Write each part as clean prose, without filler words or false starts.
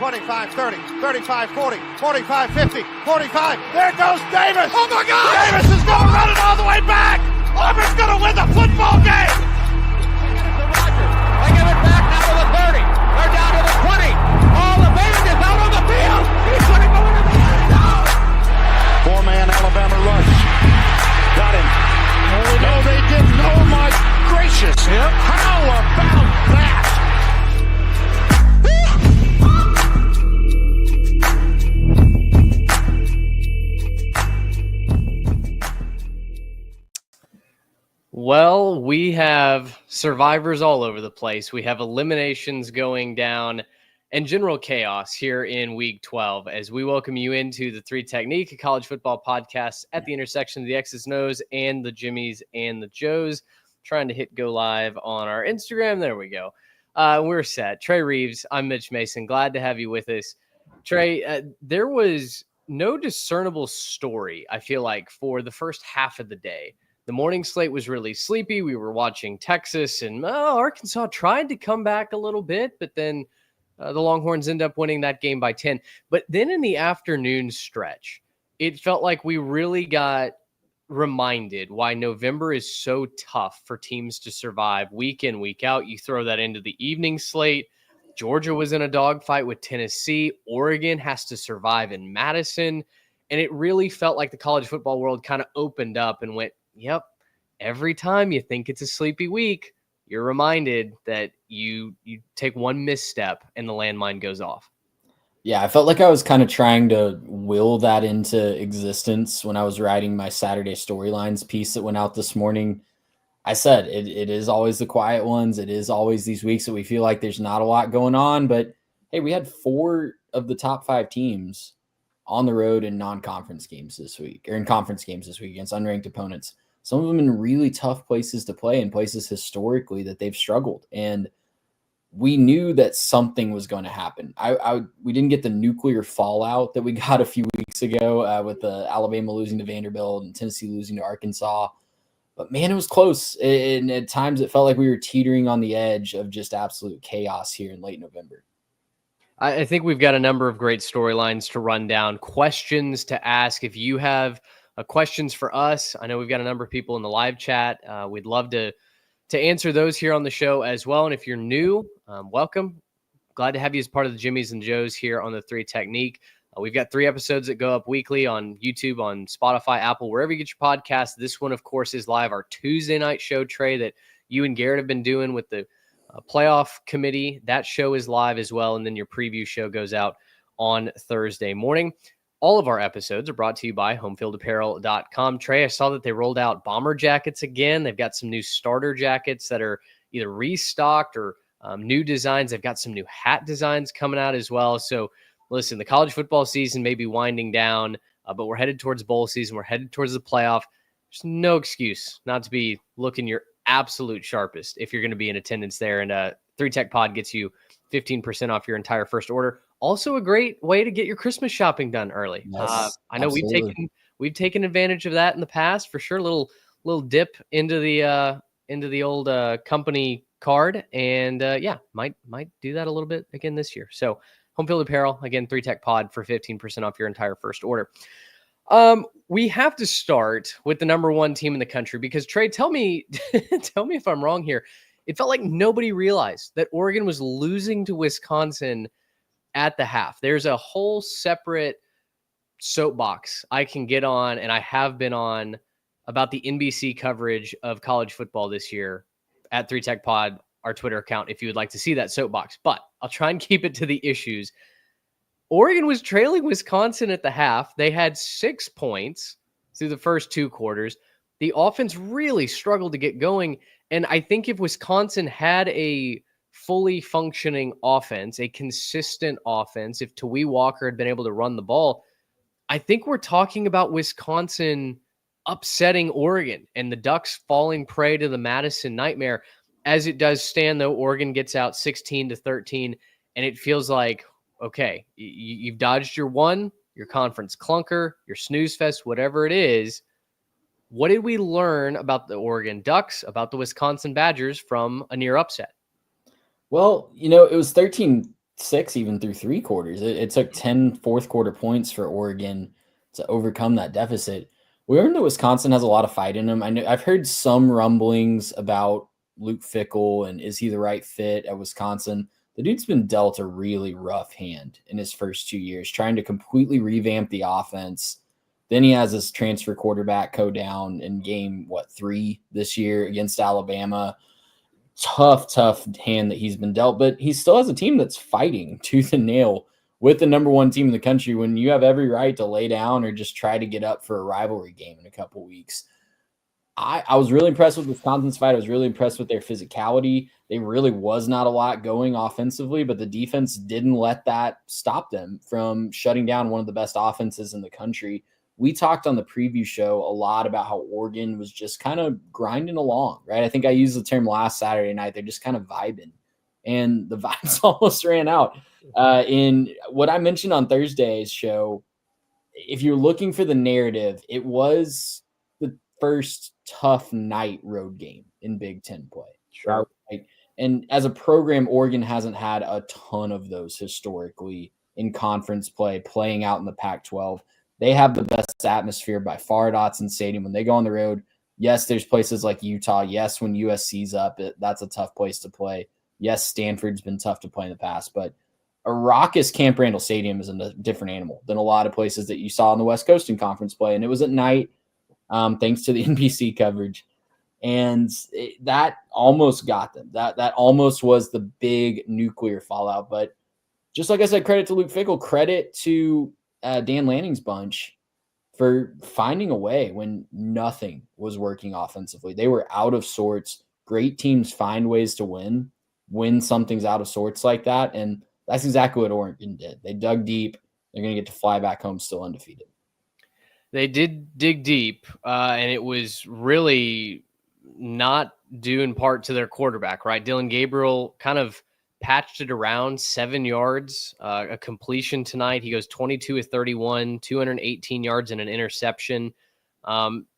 25-30, 35-40, 45-50, 45. There goes Davis. Oh, my God. Davis is going to run it all the way back. Auburn's going to win the football game. They give it back now to the 30. They're down to the 20. Oh, the Bailey is out on the field. He's going to go into the end zone. Four-man Alabama rush. Got him. Oh, no, they didn't. Oh, my gracious. Yep. How about that? Well, we have survivors all over the place. We have eliminations going down and general chaos here in week 12 as we welcome you into the Three Technique, a college football podcast at the intersection of the X's and O's and the Jimmies and the Joes. Trying to hit go live on our Instagram. There we go. We're set. Trey Reeves, I'm Mitch Mason. Glad to have you with us. Trey, there was no discernible story, I feel like, for the first half of the day. The morning slate was really sleepy. We were watching Texas, and Arkansas tried to come back a little bit, but then the Longhorns end up winning that game by 10. But then in the afternoon stretch, it felt like we really got reminded why November is so tough for teams to survive week in, week out. You throw that into the evening slate. Georgia was in a dogfight with Tennessee. Oregon has to survive in Madison. And it really felt like the college football world kind of opened up and went, yep, every time you think it's a sleepy week, you're reminded that you take one misstep and the landmine goes off. Yeah, I felt like I was kind of trying to will that into existence when I was writing my Saturday storylines piece that went out this morning. I said it is always the quiet ones. It is always these weeks that we feel like there's not a lot going on. But, hey, we had 4 of the top 5 teams on the road in non-conference games this week, or in conference games this week against unranked opponents. Some of them in really tough places to play and places historically that they've struggled. And we knew that something was going to happen. We didn't get the nuclear fallout that we got a few weeks ago with the Alabama losing to Vanderbilt and Tennessee losing to Arkansas. But, man, it was close. And at times it felt like we were teetering on the edge of just absolute chaos here in late November. I think we've got a number of great storylines to run down, questions to ask. If you have questions for us, I know we've got a number of people in the live chat. We'd love to answer those here on the show as well. And if you're new, welcome. Glad to have you as part of the Jimmies and Joes here on the Three Technique. We've got 3 episodes that go up weekly on YouTube, on Spotify, Apple, wherever you get your podcasts. This one, of course, is live. Our Tuesday night show, Trey, that you and Garrett have been doing with the playoff committee. That show is live as well. And then your preview show goes out on Thursday morning. All of our episodes are brought to you by homefieldapparel.com. Trey, I saw that they rolled out bomber jackets again. They've got some new starter jackets that are either restocked or new designs. They've got some new hat designs coming out as well. So listen, the college football season may be winding down, but we're headed towards bowl season. We're headed towards the playoff. There's no excuse not to be looking your absolute sharpest if you're going to be in attendance there. And 3 Tech Pod gets you 15% off your entire first order. Also a great way to get your Christmas shopping done early. Yes, I know absolutely. we've taken advantage of that in the past for sure. Little dip into the old company card, and might do that a little bit again this year. So Home Field Apparel, again, 3 Tech Pod for 15% off your entire first order. We have to start with the number 1 team in the country because Trey, tell me if I'm wrong here. It felt like nobody realized that Oregon was losing to Wisconsin at the half. There's a whole separate soapbox I can get on, and I have been on, about the NBC coverage of college football this year at 3 Tech Pod, our Twitter account, if you would like to see that soapbox. But I'll try and keep it to the issues. Oregon was trailing Wisconsin at the half. They had 6 points through the first 2 quarters. The offense really struggled to get going. And I think if Wisconsin had a fully functioning offense, a consistent offense, if Tawee Walker had been able to run the ball, I think we're talking about Wisconsin upsetting Oregon and the Ducks falling prey to the Madison nightmare. As it does stand, though, Oregon gets out 16-13, and it feels like, okay, you've dodged your conference clunker, your snooze fest, whatever it is. What did we learn about the Oregon Ducks, about the Wisconsin Badgers from a near upset? Well, it was 13 6 even through 3 quarters. It took 10 fourth quarter points for Oregon to overcome that deficit. We learned that Wisconsin has a lot of fight in them. I've heard some rumblings about Luke Fickell and is he the right fit at Wisconsin. The dude's been dealt a really rough hand in his first 2 years, trying to completely revamp the offense. Then he has his transfer quarterback go down in game, 3 this year against Alabama. Tough hand that he's been dealt, but he still has a team that's fighting tooth and nail with the number 1 team in the country when you have every right to lay down or just try to get up for a rivalry game in a couple weeks. I was really impressed with Wisconsin's fight. I was really impressed with their physicality. There really was not a lot going offensively, but the defense didn't let that stop them from shutting down one of the best offenses in the country. We talked on the preview show a lot about how Oregon was just kind of grinding along, right? I think I used the term last Saturday night. They're just kind of vibing, and the vibes almost ran out. In what I mentioned on Thursday's show, if you're looking for the narrative, it was the first tough night road game in Big Ten play. Sure. Right? And as a program, Oregon hasn't had a ton of those historically in conference play, playing out in the Pac-12. They have the best atmosphere by far at Autzen Stadium when they go on the road. Yes, there's places like Utah. Yes, when USC's up, that's a tough place to play. Yes, Stanford's been tough to play in the past, but a raucous Camp Randall Stadium is a different animal than a lot of places that you saw in the West Coast in conference play. And it was at night, thanks to the NBC coverage. And that almost got them. That almost was the big nuclear fallout. But just like I said, credit to Luke Fickell, credit to Dan Lanning's bunch for finding a way when nothing was working offensively. They were out of sorts. Great teams find ways to win when something's out of sorts like that. And that's exactly what Oregon did. They dug deep. They're going to get to fly back home still undefeated. They did dig deep, and it was really not due in part to their quarterback, right? Dylan Gabriel kind of patched it around, 7 yards, a completion tonight. He goes 22 of 31, 218 yards and an interception.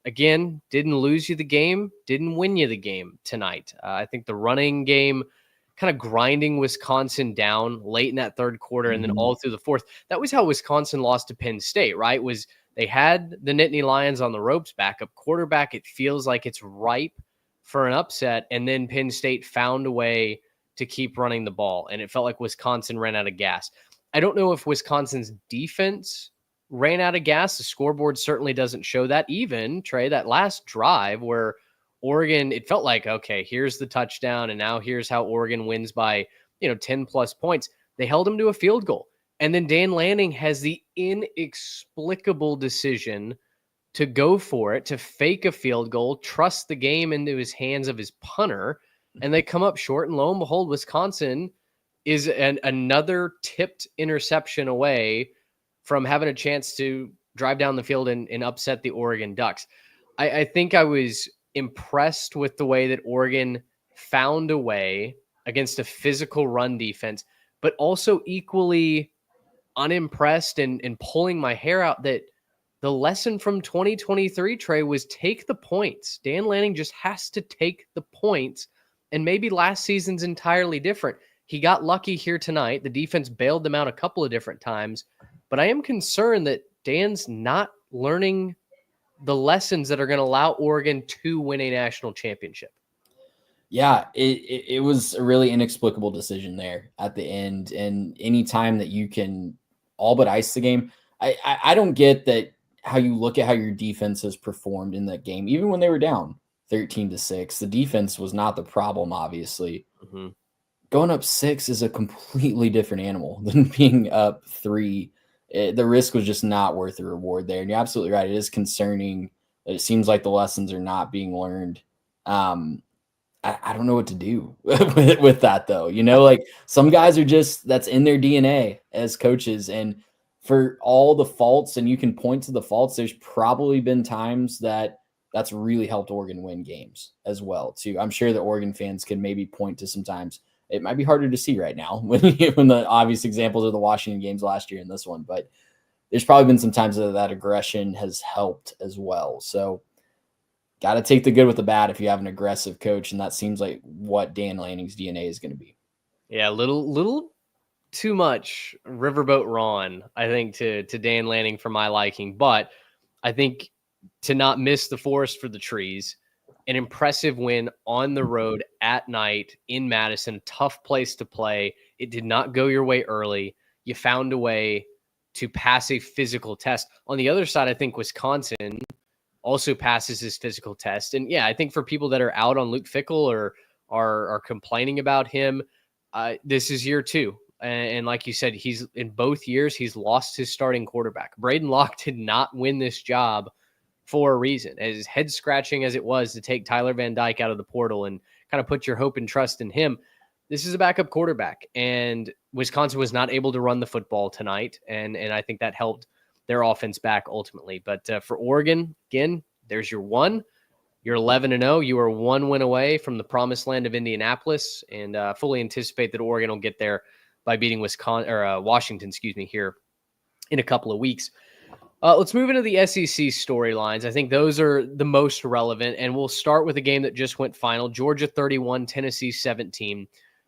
Again, didn't lose you the game, didn't win you the game tonight. I think the running game kind of grinding Wisconsin down late in that third quarter and then all through the fourth. That was how Wisconsin lost to Penn State, right? Was they had the Nittany Lions on the ropes, backup quarterback. It feels like it's ripe for an upset. And then Penn State found a way to keep running the ball. And it felt like Wisconsin ran out of gas. I don't know if Wisconsin's defense ran out of gas. The scoreboard certainly doesn't show that. Even, Trey, that last drive where Oregon, it felt like, okay, here's the touchdown. And now here's how Oregon wins by, 10 plus points. They held them to a field goal. And then Dan Lanning has the inexplicable decision to go for it, to fake a field goal, trust the game into his hands of his punter, and they come up short. And lo and behold, Wisconsin is another tipped interception away from having a chance to drive down the field and upset the Oregon Ducks. I think I was impressed with the way that Oregon found a way against a physical run defense, but also equally unimpressed and pulling my hair out that the lesson from 2023, Trey, was take the points. Dan Lanning just has to take the points, and maybe last season's entirely different. He got lucky here tonight. The defense bailed them out a couple of different times, but I am concerned that Dan's not learning the lessons that are going to allow Oregon to win a national championship. Yeah, it was a really inexplicable decision there at the end. And any time that you can all but ice the game, I don't get that how you look at how your defense has performed in that game, even when they were down 13-6. The defense was not the problem, obviously. Mm-hmm. Going up 6 is a completely different animal than being up 3. The risk was just not worth the reward there. And you're absolutely right. It is concerning. It seems like the lessons are not being learned. I don't know what to do with that, though. Like some guys are just, that's in their DNA as coaches. And for all the faults, and you can point to the faults, there's probably been times that's really helped Oregon win games as well, too. I'm sure that Oregon fans can maybe point to some times. It might be harder to see right now when the obvious examples are the Washington games last year and this one, but there's probably been some times that aggression has helped as well. So got to take the good with the bad if you have an aggressive coach, and that seems like what Dan Lanning's DNA is going to be. Yeah, little too much Riverboat Ron, I think, to Dan Lanning for my liking. But I think to not miss the forest for the trees, an impressive win on the road at night in Madison, tough place to play. It did not go your way early. You found a way to pass a physical test. On the other side, I think Wisconsin also passes his physical test. And yeah, I think for people that are out on Luke Fickell or are complaining about him, this is year two. And like you said, he's in both years, he's lost his starting quarterback. Braden Locke did not win this job for a reason. As head scratching as it was to take Tyler Van Dyke out of the portal and kind of put your hope and trust in him, this is a backup quarterback. And Wisconsin was not able to run the football tonight. And I think that helped their offense back ultimately. But for Oregon, again, there's your one. You're 11-0. You are one win away from the promised land of Indianapolis, and fully anticipate that Oregon will get there by beating Washington, here in a couple of weeks. Let's move into the SEC storylines. I think those are the most relevant, and we'll start with a game that just went final. Georgia 31, Tennessee 17.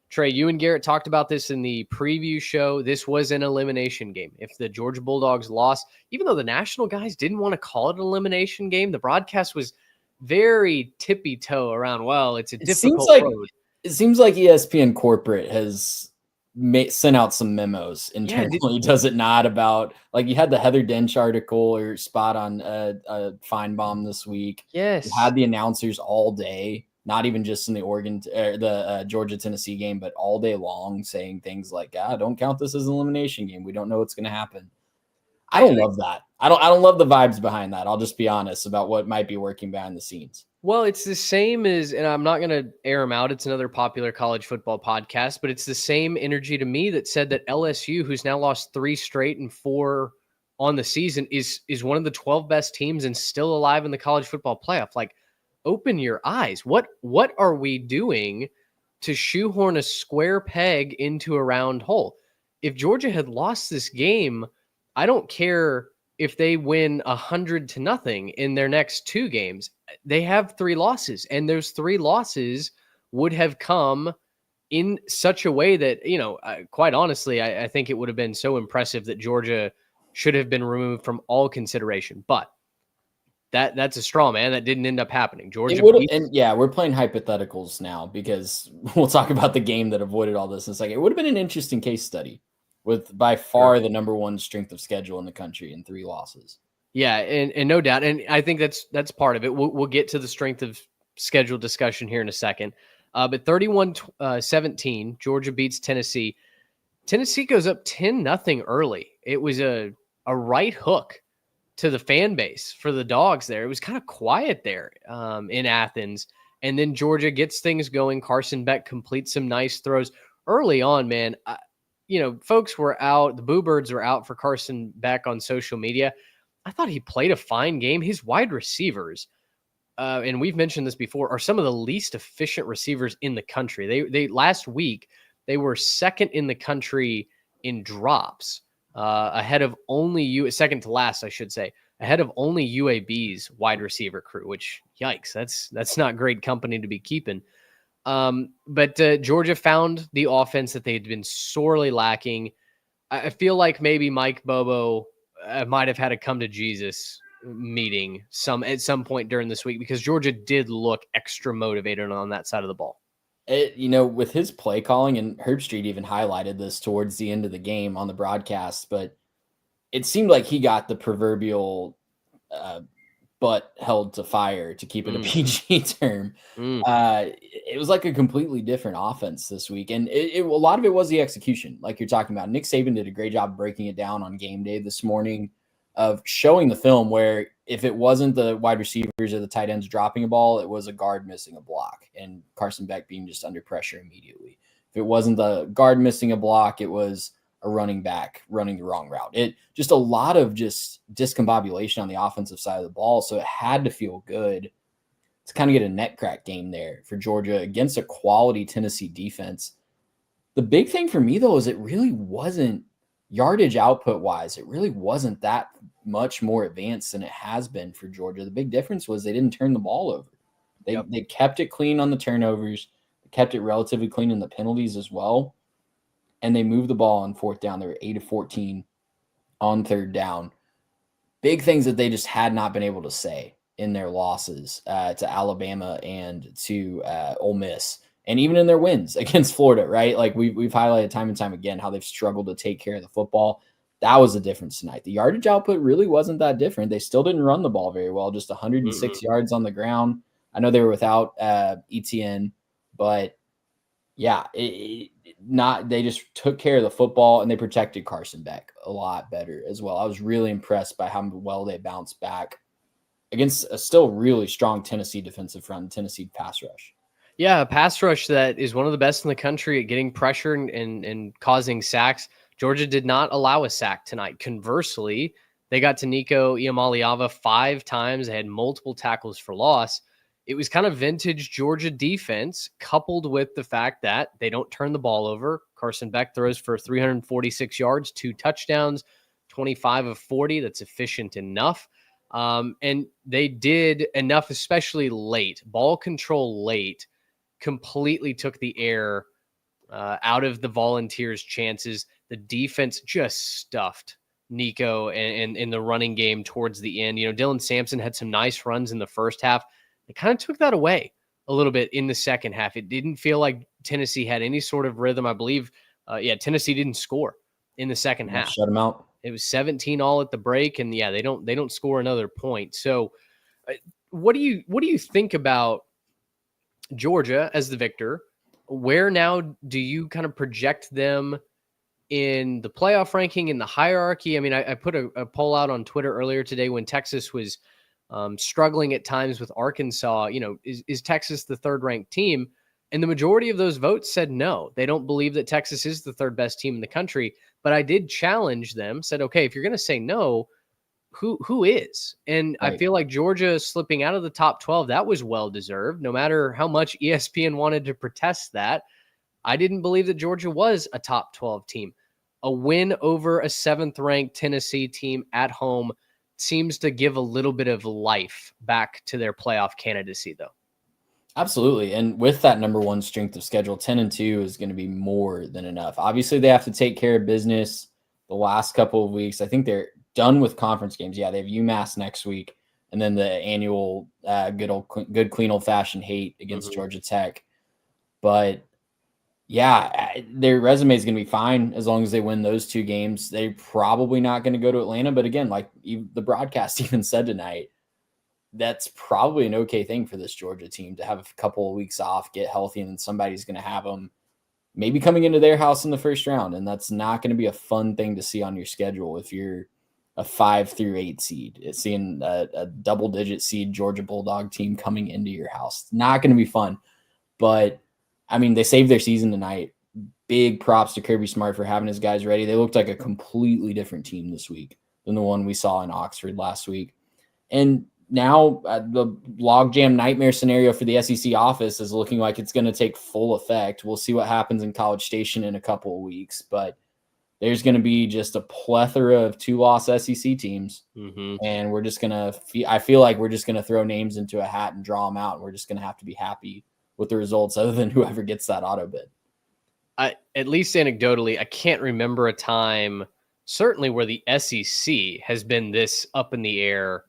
Trey, you and Garrett talked about this in the preview show. This was an elimination game. If the Georgia Bulldogs lost, even though the national guys didn't want to call it an elimination game, the broadcast was very tippy-toe around, well, it's a difficult road. It seems like ESPN corporate has sent out some memos internally, does it not? About, like, you had the Heather Dench article or spot on Feinbaum this week. Yes. You had the announcers all day, not even just in the Georgia-Tennessee game, but all day long saying things like, don't count this as an elimination game. We don't know what's going to happen. I don't love that. I don't love the vibes behind that. I'll just be honest about what might be working behind the scenes. Well, it's the same as, and I'm not going to air them out. It's another popular college football podcast, but it's the same energy to me that said that LSU, who's now lost 3 straight and 4 on the season, is one of the 12 best teams and still alive in the college football playoff. Like, open your eyes. What are we doing to shoehorn a square peg into a round hole? If Georgia had lost this game, I don't care if they win 100-0 in their next 2 games. They have 3 losses, and those 3 losses would have come in such a way that, quite honestly, I think it would have been so impressive that Georgia should have been removed from all consideration. But that's a straw man. That didn't end up happening. Georgia we're playing hypotheticals now because we'll talk about the game that avoided all this in a second. It would have been an interesting case study with by far the number 1 strength of schedule in the country and 3 losses. Yeah, and no doubt. And I think that's part of it. We'll get to the strength of schedule discussion here in a second. But 31-17, Georgia beats Tennessee. Tennessee goes up 10-0 early. It was a right hook to the fan base for the Dogs there. It was kind of quiet there in Athens. And then Georgia gets things going. Carson Beck completes some nice throws early on, man. Folks were out. The Boo Birds were out for Carson Beck on social media. I thought he played a fine game. His wide receivers, and we've mentioned this before, are some of the least efficient receivers in the country. They last week, they were second in the country in drops, ahead of only second to last, I should say, ahead of only UAB's wide receiver crew, which, yikes, that's not great company to be keeping. But Georgia found the offense that they had been sorely lacking. I feel like maybe Mike Bobo might have had a come to Jesus meeting at some point during this week, because Georgia did look extra motivated on that side of the ball. With his play calling, and Herb Street even highlighted this towards the end of the game on the broadcast, but it seemed like he got the proverbial butt held to fire, to keep it a PG term. It was like a completely different offense this week. And a lot of it was the execution, like you're talking about. Nick Saban did a great job breaking it down on game day this morning, of showing the film where if it wasn't the wide receivers or the tight ends dropping a ball, it was a guard missing a block and Carson Beck being just under pressure immediately. If it wasn't the guard missing a block, it was a running back running the wrong route. It just a lot of just discombobulation on the offensive side of the ball. So it had to feel good to kind of get a neck crack game there for Georgia against a quality Tennessee defense. The big thing for me, though, is it really wasn't yardage output wise. It really wasn't that much more advanced than it has been for Georgia. The big difference was they didn't turn the ball over. They kept it clean on the turnovers. They kept it relatively clean in the penalties as well. and they moved the ball on fourth down. They were 8 of 14 on third down. Big things that they just had not been able to say in their losses to Alabama and to Ole Miss, and even in their wins against Florida, right? Like we've highlighted time and time again how they've struggled to take care of the football. That was the difference tonight. The yardage output really wasn't that different. They still didn't run the ball very well, just 106 yards on the ground. I know they were without ETN, but yeah, they just took care of the football, and they protected Carson Beck a lot better as well. I was really impressed by how well they bounced back against a still really strong Tennessee defensive front, Tennessee pass rush. Yeah, a pass rush that is one of the best in the country at getting pressure and causing sacks. Georgia did not allow a sack tonight. Conversely, they got to Nico Iamaleava 5 times. They had multiple tackles for loss. It was kind of vintage Georgia defense, coupled with the fact that they don't turn the ball over. Carson Beck throws for 346 yards, 2 touchdowns, 25 of 40. That's efficient enough. And they did enough, especially late. Ball control late completely took the air out of the Volunteers' chances. The defense just stuffed Nico and in the running game towards the end. Dylan Sampson had some nice runs in the first half. They kind of took that away a little bit in the second half. It didn't feel like Tennessee had any sort of rhythm. I believe, Tennessee didn't score in the second half. Shut them out. It was 17 all at the break, and they don't score another point. So, what do you think about Georgia as the victor? Where now do you kind of project them in the playoff ranking, in the hierarchy? I mean, I put a poll out on Twitter earlier today when Texas was struggling at times with Arkansas. Is Texas the third ranked team? And the majority of those votes said no. They don't believe that Texas is the third best team in the country. But I did challenge them, said, okay, if you're going to say no, who is? And right. I feel like Georgia slipping out of the top 12, that was well-deserved. No matter how much ESPN wanted to protest that, I didn't believe that Georgia was a top 12 team. A win over a 7th-ranked Tennessee team at home seems to give a little bit of life back to their playoff candidacy, though. Absolutely. And with that number 1 strength of schedule, 10-2 is going to be more than enough. Obviously, they have to take care of business the last couple of weeks. I think they're done with conference games. Yeah, they have UMass next week, and then the annual good clean old-fashioned hate against Georgia Tech. But yeah, their resume is going to be fine as long as they win those 2 games. They're probably not going to go to Atlanta. But again, like the broadcast even said tonight, that's probably an okay thing for this Georgia team to have a couple of weeks off, get healthy, and then somebody's going to have them maybe coming into their house in the first round. And that's not going to be a fun thing to see on your schedule if you're a 5 through 8 seed. It's seeing a double-digit seed Georgia Bulldog team coming into your house. It's not going to be fun. But, I mean, they saved their season tonight. Big props to Kirby Smart for having his guys ready. They looked like a completely different team this week than the one we saw in Oxford last week. And now the logjam nightmare scenario for the SEC office is looking like it's going to take full effect. We'll see what happens in College Station in a couple of weeks. But there's going to be just a plethora of 2-loss SEC teams. And we're just going to I feel like we're just going to throw names into a hat and draw them out. And we're just going to have to be happy with the results other than whoever gets that auto bid. At least anecdotally, I can't remember a time, certainly where the SEC has been this up in the air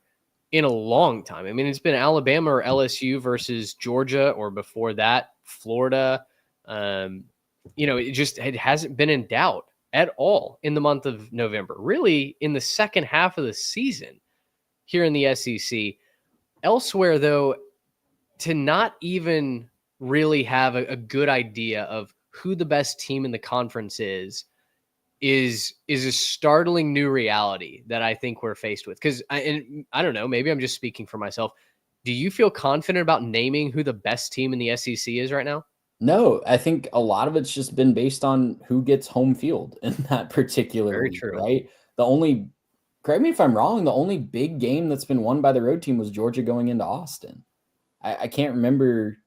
in a long time. I mean, it's been Alabama or LSU versus Georgia, or before that, Florida. It hasn't been in doubt at all in the month of November, really in the second half of the season here in the SEC. Elsewhere, though, to not even really have a good idea of who the best team in the conference is a startling new reality that I think we're faced with. Because I don't know, maybe I'm just speaking for myself. Do you feel confident about naming who the best team in the SEC is right now? No, I think a lot of it's just been based on who gets home field in that particular week, right? Correct me if I'm wrong, the only big game that's been won by the road team was Georgia going into Austin. I can't remember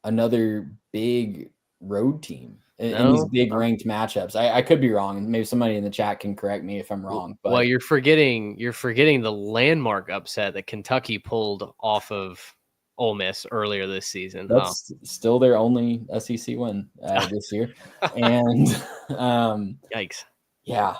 another big road team in these big ranked matchups. I could be wrong. Maybe somebody in the chat can correct me if I'm wrong. But well, you're forgetting the landmark upset that Kentucky pulled off of Ole Miss earlier this season. That's still their only SEC win this year. And Yikes. yeah,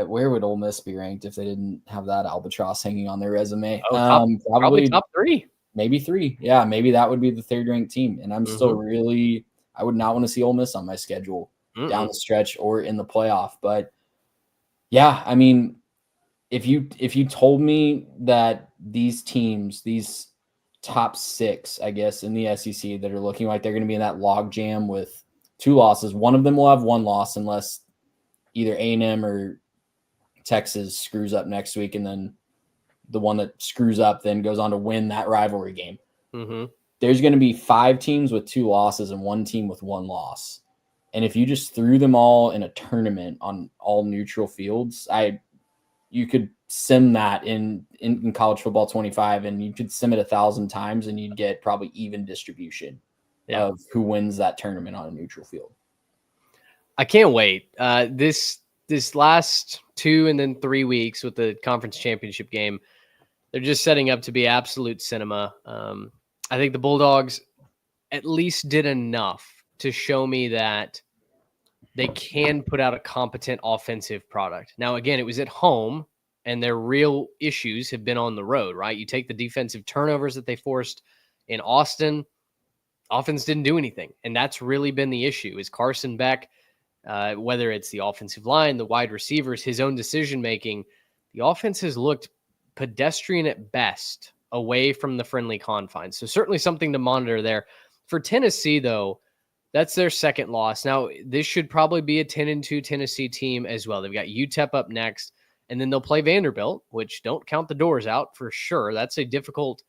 where would Ole Miss be ranked if they didn't have that albatross hanging on their resume? Probably top 3. Maybe 3. Yeah, maybe that would be the 3rd ranked team. And I'm still really, I would not want to see Ole Miss on my schedule down the stretch or in the playoff. But yeah, I mean, if you told me that these teams, these top 6, I guess, in the SEC that are looking like they're going to be in that log jam with 2 losses, one of them will have 1 loss unless either A&M or Texas screws up next week, and then the one that screws up then goes on to win that rivalry game. There's going to be 5 teams with 2 losses and 1 team with 1 loss. And if you just threw them all in a tournament on all neutral fields, you could sim that in college football 25, and you could sim it 1,000 times and you'd get probably even distribution of who wins that tournament on a neutral field. I can't wait. This last 2 and then 3 weeks with the conference championship game, they're just setting up to be absolute cinema. I think the Bulldogs at least did enough to show me that they can put out a competent offensive product. Now, again, it was at home, and their real issues have been on the road, right? You take the defensive turnovers that they forced in Austin, offense didn't do anything. And that's really been the issue is Carson Beck, whether it's the offensive line, the wide receivers, his own decision-making, the offense has looked pedestrian at best away from the friendly confines. So certainly something to monitor there. For Tennessee, though, that's their 2nd loss. Now, this should probably be a 10-2 Tennessee team as well. They've got UTEP up next, and then they'll play Vanderbilt, which don't count the doors out for sure. That's a difficult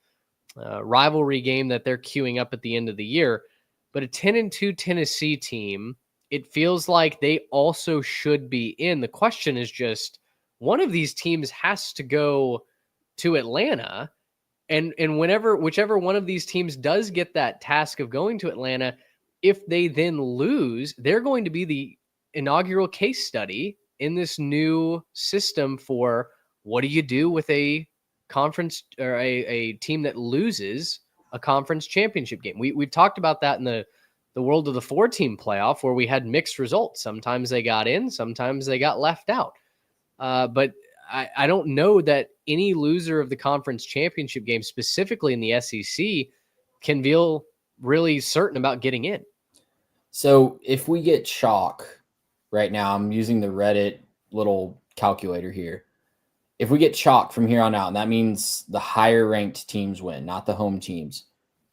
rivalry game that they're queuing up at the end of the year. But a 10-2 Tennessee team, it feels like they also should be in. The question is just one of these teams has to go to Atlanta. And whichever one of these teams does get that task of going to Atlanta, if they then lose, they're going to be the inaugural case study in this new system for what do you do with a conference or a team that loses a conference championship game. We've talked about that in the world of the 4-team playoff where we had mixed results. Sometimes they got in, sometimes they got left out. But I don't know that any loser of the conference championship game, specifically in the SEC, can feel really certain about getting in. So if we get chalk right now, I'm using the Reddit little calculator here. If we get chalk from here on out, and that means the higher ranked teams win, not the home teams,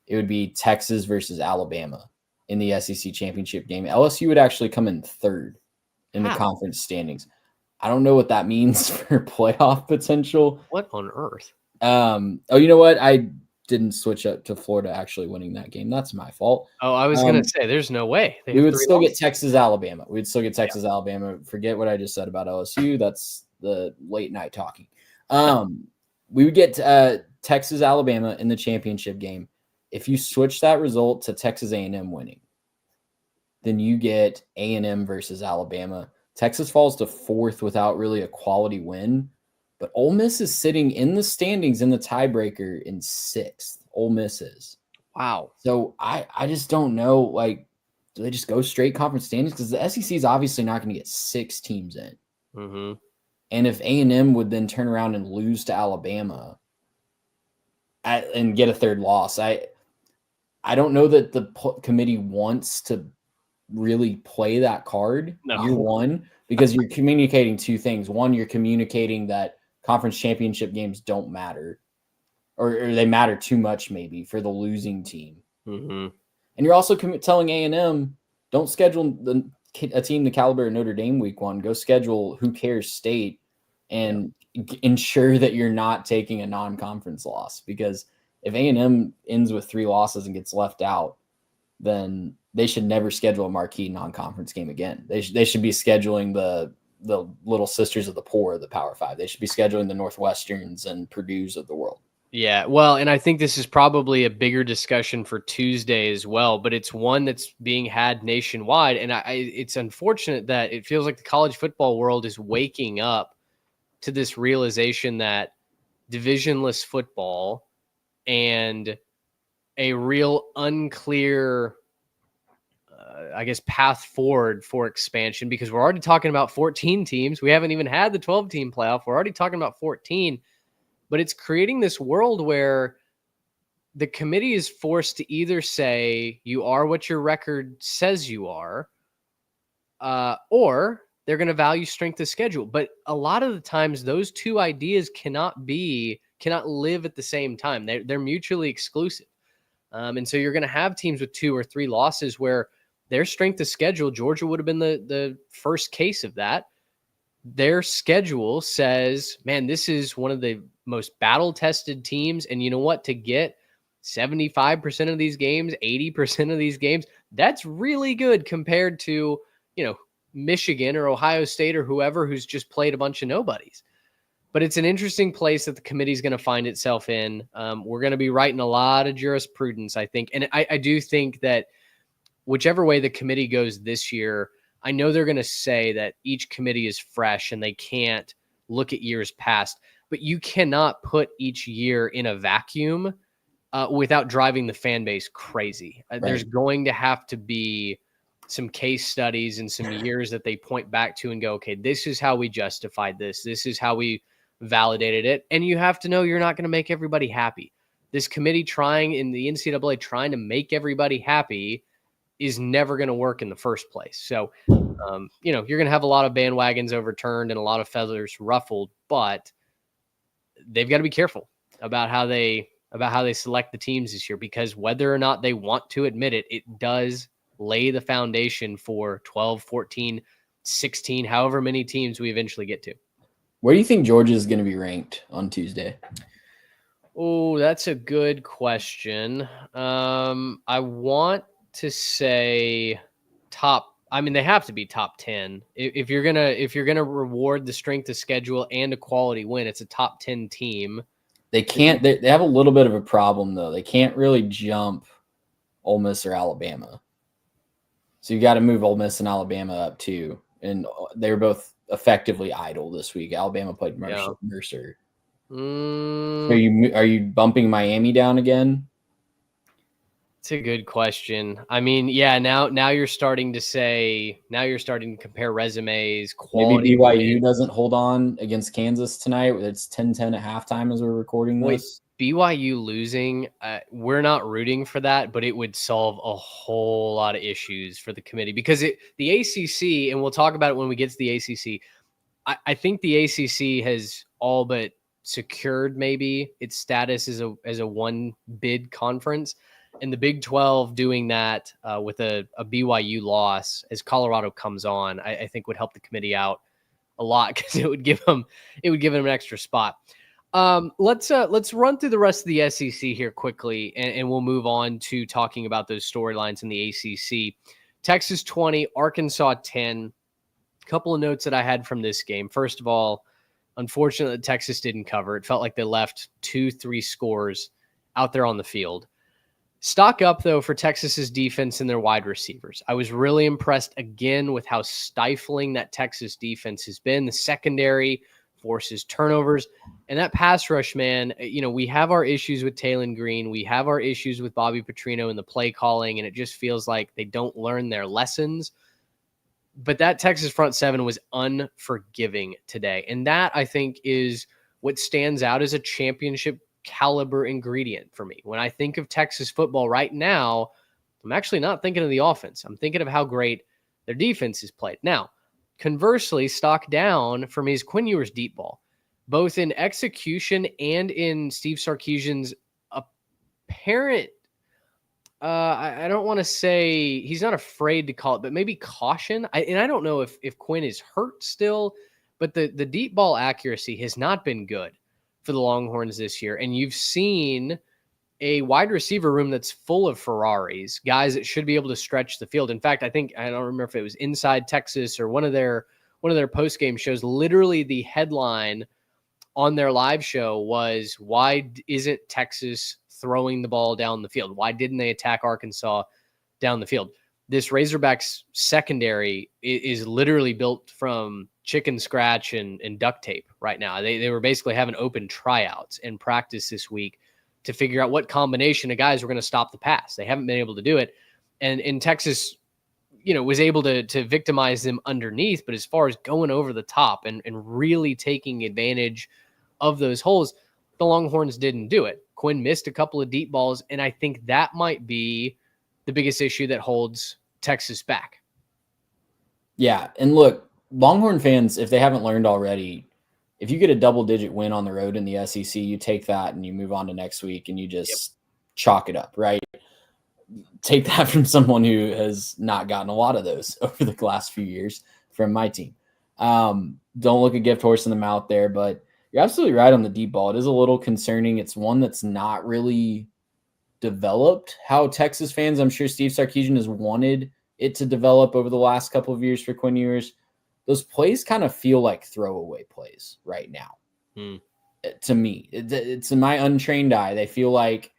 it would be Texas versus Alabama in the SEC championship game. LSU would actually come in 3rd in the conference standings. I don't know what that means for playoff potential. What on earth? You know what? I didn't switch up to Florida actually winning that game. That's my fault. Oh, I was going to say, there's no way. We would still get Texas, Alabama. We'd still get Texas, Alabama. Forget what I just said about LSU. That's the late night talking. We would get Texas, Alabama in the championship game. If you switch that result to Texas A&M winning, then you get A&M versus Alabama. Texas falls to 4th without really a quality win. But Ole Miss is sitting in the standings in the tiebreaker in 6th. Ole Miss is. Wow. So I just don't know, like, do they just go straight conference standings? Because the SEC is obviously not going to get 6 teams in. Mm-hmm. And if A&M would then turn around and lose to Alabama and get a 3rd loss, I don't know that the committee wants to really play that card year one, because you're communicating 2 things. One, you're communicating that conference championship games don't matter, or they matter too much maybe for the losing team. Mm-hmm. And you're also telling A&M, don't schedule a team the caliber of Notre Dame week 1. Go schedule who cares State and ensure that you're not taking a non-conference loss, because if A&M ends with 3 losses and gets left out, then they should never schedule a marquee non-conference game again. They should be scheduling the little sisters of the poor, the Power 5. They should be scheduling the Northwesterns and Purdue's of the world. Yeah, well, and I think this is probably a bigger discussion for Tuesday as well, but it's one that's being had nationwide. And it's unfortunate that it feels like the college football world is waking up to this realization that divisionless football and a real unclear, I guess, path forward for expansion, because we're already talking about 14 teams. We haven't even had the 12-team playoff. We're already talking about 14, but it's creating this world where the committee is forced to either say you are what your record says you are, or they're going to value strength of schedule. But a lot of the times those two ideas cannot live at the same time. They're mutually exclusive. And so you're going to have teams with 2 or 3 losses where their strength of schedule, Georgia would have been the first case of that. Their schedule says, man, this is one of the most battle-tested teams. And you know what? To get 75% of these games, 80% of these games, that's really good compared to, Michigan or Ohio State or whoever who's just played a bunch of nobodies. But it's an interesting place that the committee is going to find itself in. We're going to be writing a lot of jurisprudence, I think. And I do think that whichever way the committee goes this year, I know they're going to say that each committee is fresh and they can't look at years past, but you cannot put each year in a vacuum without driving the fan base crazy. Right. There's going to have to be some case studies and some years that they point back to and go, okay, this is how we justified this. This is how we validated it. And you have to know you're not going to make everybody happy. This committee in the NCAA trying to make everybody happy is never going to work in the first place. So, you're going to have a lot of bandwagons overturned and a lot of feathers ruffled, but they've got to be careful about how they select the teams this year, because whether or not they want to admit it, it does lay the foundation for 12, 14, 16, however many teams we eventually get to. Where do you think Georgia is going to be ranked on Tuesday? Oh, that's a good question. I want to say they have to be top 10. If you're gonna reward the strength of schedule and a quality win, it's a top 10 team. They can't. They have a little bit of a problem though. They can't really jump Ole Miss or Alabama. So you got to move Ole Miss and Alabama up too, and they were both effectively idle this week. Alabama played Mercer. Are you bumping Miami down again? It's a good question. I mean, yeah, now you're starting to compare resumes. Maybe BYU doesn't hold on against Kansas tonight. It's 10-10 at halftime as we're recording this. BYU losing, we're not rooting for that, but it would solve a whole lot of issues for the committee, because the ACC, and we'll talk about it when we get to the ACC, I think the ACC has all but secured maybe its status as a one bid conference. And the Big 12 doing that with a BYU loss as Colorado comes on, I think would help the committee out a lot, because it would give them an extra spot. Let's run through the rest of the SEC here quickly, and we'll move on to talking about those storylines in the ACC. Texas 20, Arkansas 10. A couple of notes that I had from this game. First of all, unfortunately, Texas didn't cover. It felt like they left 2-3 scores out there on the field. Stock up, though, for Texas's defense and their wide receivers. I was really impressed again with how stifling that Texas defense has been. The secondary forces turnovers, and that pass rush, man, we have our issues with Taylon Green. We have our issues with Bobby Petrino and the play calling, and it just feels like they don't learn their lessons. But that Texas front seven was unforgiving today. And that, I think, is what stands out as a championship caliber ingredient for me. When I think of Texas football right now, I'm actually not thinking of the offense. I'm thinking of how great their defense is played. Now, conversely, stock down for me is Quinn Ewers' deep ball, both in execution and in Steve Sarkisian's apparent, I don't want to say he's not afraid to call it, but maybe caution. And I don't know if Quinn is hurt still, but the deep ball accuracy has not been good for the Longhorns this year. And you've seen a wide receiver room that's full of Ferraris, guys that should be able to stretch the field. In fact, I don't remember if it was Inside Texas or one of their post-game shows. Literally the headline on their live show was, why isn't Texas throwing the ball down the field? Why didn't they attack Arkansas down the field? This Razorbacks secondary is literally built from chicken scratch and duct tape right now. They were basically having open tryouts and practice this week to figure out what combination of guys were going to stop the pass. They haven't been able to do it. And in Texas, was able to victimize them underneath. But as far as going over the top and really taking advantage of those holes, the Longhorns didn't do it. Quinn missed a couple of deep balls, and I think that might be the biggest issue that holds Texas back. Yeah, and look, Longhorn fans, if they haven't learned already, if you get a double-digit win on the road in the SEC, you take that and you move on to next week and you just chalk it up, right? Take that from someone who has not gotten a lot of those over the last few years from my team. Don't look a gift horse in the mouth there, but you're absolutely right on the deep ball. It is a little concerning. It's one that's not really developed how Texas fans, I'm sure Steve Sarkisian has wanted it to develop over the last couple of years for Quinn Ewers. Those plays kind of feel like throwaway plays right now. To me, it's in my untrained eye. They feel like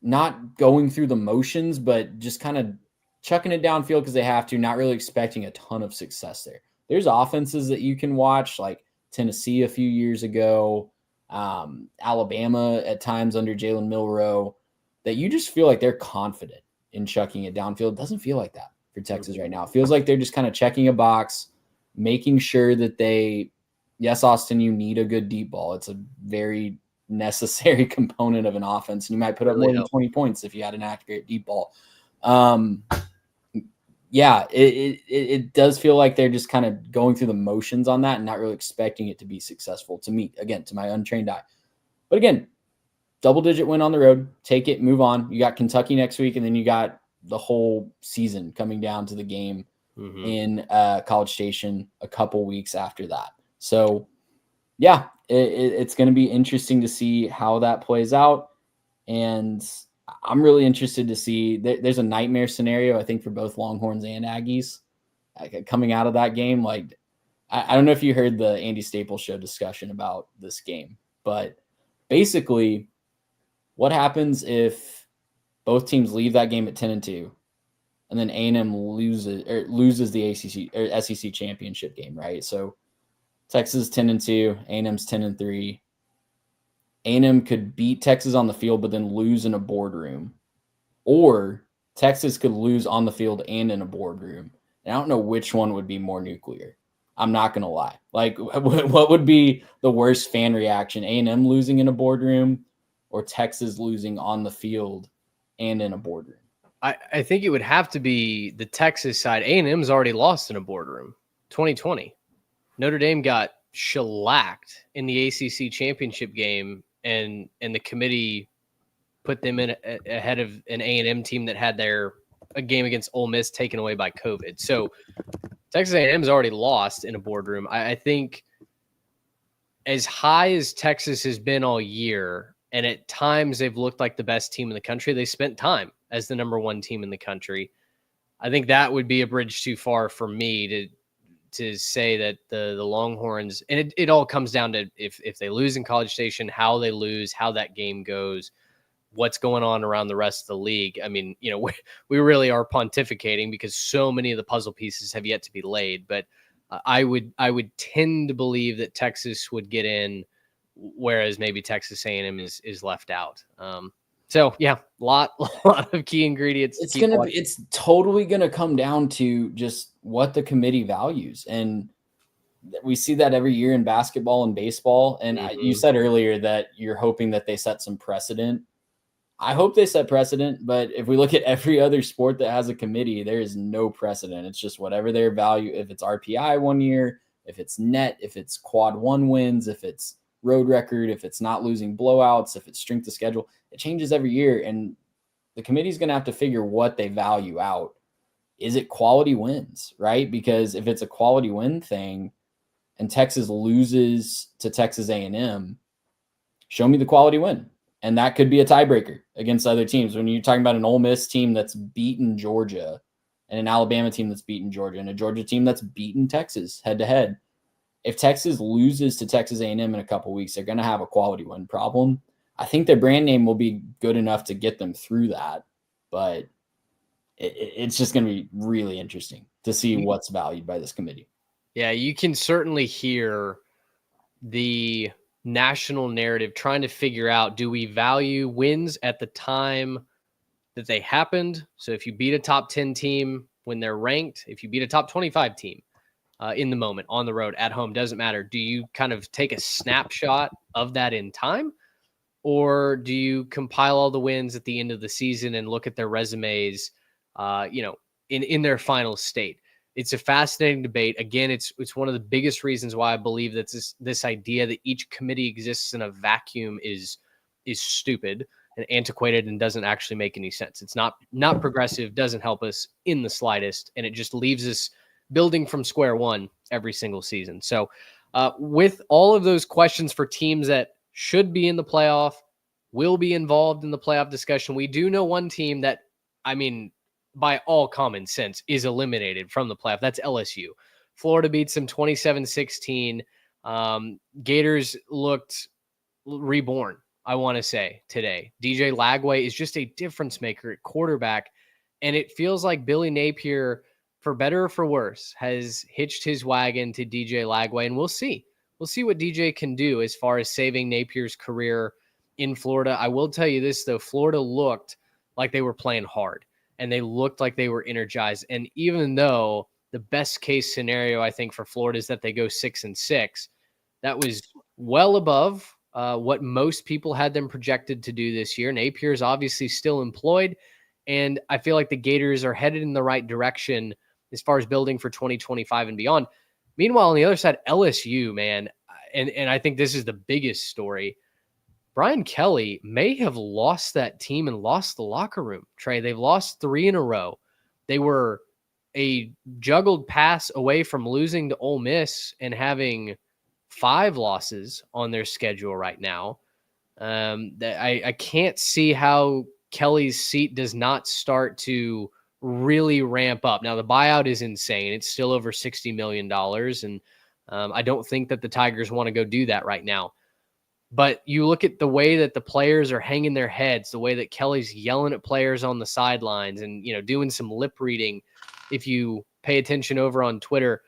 not going through the motions, but just kind of chucking it downfield because they have to, not really expecting a ton of success there. There's offenses that you can watch, like Tennessee a few years ago, Alabama at times under Jalen Milroe, that you just feel like they're confident in chucking it downfield. It doesn't feel like that for Texas right now. It feels like they're just kind of checking a box, making sure that yes, Austin, you need a good deep ball. It's a very necessary component of an offense, and you might put up more than 20 points if you had an accurate deep ball. It does feel like they're just kind of going through the motions on that and not really expecting it to be successful, to me, again, to my untrained eye. But again, double-digit win on the road, take it, move on. You got Kentucky next week, and then you got the whole season coming down to the game in College Station a couple weeks after that. So, yeah, it's going to be interesting to see how that plays out. And I'm really interested to see. There's a nightmare scenario, I think, for both Longhorns and Aggies coming out of that game. Like, I don't know if you heard the Andy Staples show discussion about this game, but basically what happens if both teams leave that game at 10-2 and then A&M loses the ACC or SEC championship game, right? So Texas 10-2, A&M's 10-3. A&M could beat Texas on the field, but then lose in a boardroom. Or Texas could lose on the field and in a boardroom. And I don't know which one would be more nuclear. I'm not going to lie. Like, what would be the worst fan reaction? A&M losing in a boardroom or Texas losing on the field and in a boardroom? I think it would have to be the Texas side. A&M's already lost in a boardroom. 2020. Notre Dame got shellacked in the ACC championship game, and the committee put them in ahead of an A&M team that had a game against Ole Miss taken away by COVID. So Texas A&M's already lost in a boardroom. I think as high as Texas has been all year, and at times they've looked like the best team in the country, they spent time as the number one team in the country. I think that would be a bridge too far for me to say that the Longhorns, and it all comes down to if they lose in College Station, how they lose, how that game goes, what's going on around the rest of the league. I mean, we really are pontificating because so many of the puzzle pieces have yet to be laid, but I would tend to believe that Texas would get in, whereas maybe Texas A&M is left out. So yeah, lot of key ingredients. It's totally gonna come down to just what the committee values, and we see that every year in basketball and baseball. And you said earlier that you're hoping that they set some precedent. I hope they set precedent, but if we look at every other sport that has a committee, there is no precedent. It's just whatever their value. If it's RPI one year, if it's net, if it's quad one wins, if it's road record, if it's not losing blowouts, if it's strength of schedule, it changes every year. And the committee's going to have to figure what they value out. Is it quality wins, right? Because if it's a quality win thing and Texas loses to Texas A&M, show me the quality win. And that could be a tiebreaker against other teams. When you're talking about an Ole Miss team that's beaten Georgia and an Alabama team that's beaten Georgia and a Georgia team that's beaten Texas head to head, if Texas loses to Texas A&M in a couple weeks, they're going to have a quality win problem. I think their brand name will be good enough to get them through that, but it's just going to be really interesting to see what's valued by this committee. Yeah, you can certainly hear the national narrative trying to figure out, do we value wins at the time that they happened? So if you beat a top 10 team when they're ranked, if you beat a top 25 team in the moment, on the road, at home, doesn't matter. Do you kind of take a snapshot of that in time? Or do you compile all the wins at the end of the season and look at their resumes, in their final state? It's a fascinating debate. Again, it's one of the biggest reasons why I believe that this idea that each committee exists in a vacuum is stupid and antiquated and doesn't actually make any sense. It's not progressive, doesn't help us in the slightest, and it just leaves us building from square one every single season. So with all of those questions for teams that should be in the playoff, will be involved in the playoff discussion, we do know one team that, by all common sense, is eliminated from the playoff. That's LSU. Florida beats them 27-16. Gators looked reborn, I want to say, today. DJ Lagway is just a difference maker at quarterback, and it feels like Billy Napier, for better or for worse, has hitched his wagon to DJ Lagway, and we'll see. We'll see what DJ can do as far as saving Napier's career in Florida. I will tell you this, though. Florida looked like they were playing hard, and they looked like they were energized. And even though the best case scenario, I think, for Florida is that they go 6-6, that was well above what most people had them projected to do this year. Napier is obviously still employed, and I feel like the Gators are headed in the right direction as far as building for 2025 and beyond. Meanwhile, on the other side, LSU, man, and I think this is the biggest story. Brian Kelly may have lost that team and lost the locker room. Trey, they've lost 3 in a row. They were a juggled pass away from losing to Ole Miss and having 5 losses on their schedule right now. I can't see how Kelly's seat does not start to really ramp up. Now, the buyout is insane. It's still over $60 million, and I don't think that the Tigers want to go do that right now. But you look at the way that the players are hanging their heads, the way that Kelly's yelling at players on the sidelines and, doing some lip reading. If you pay attention over on Twitter,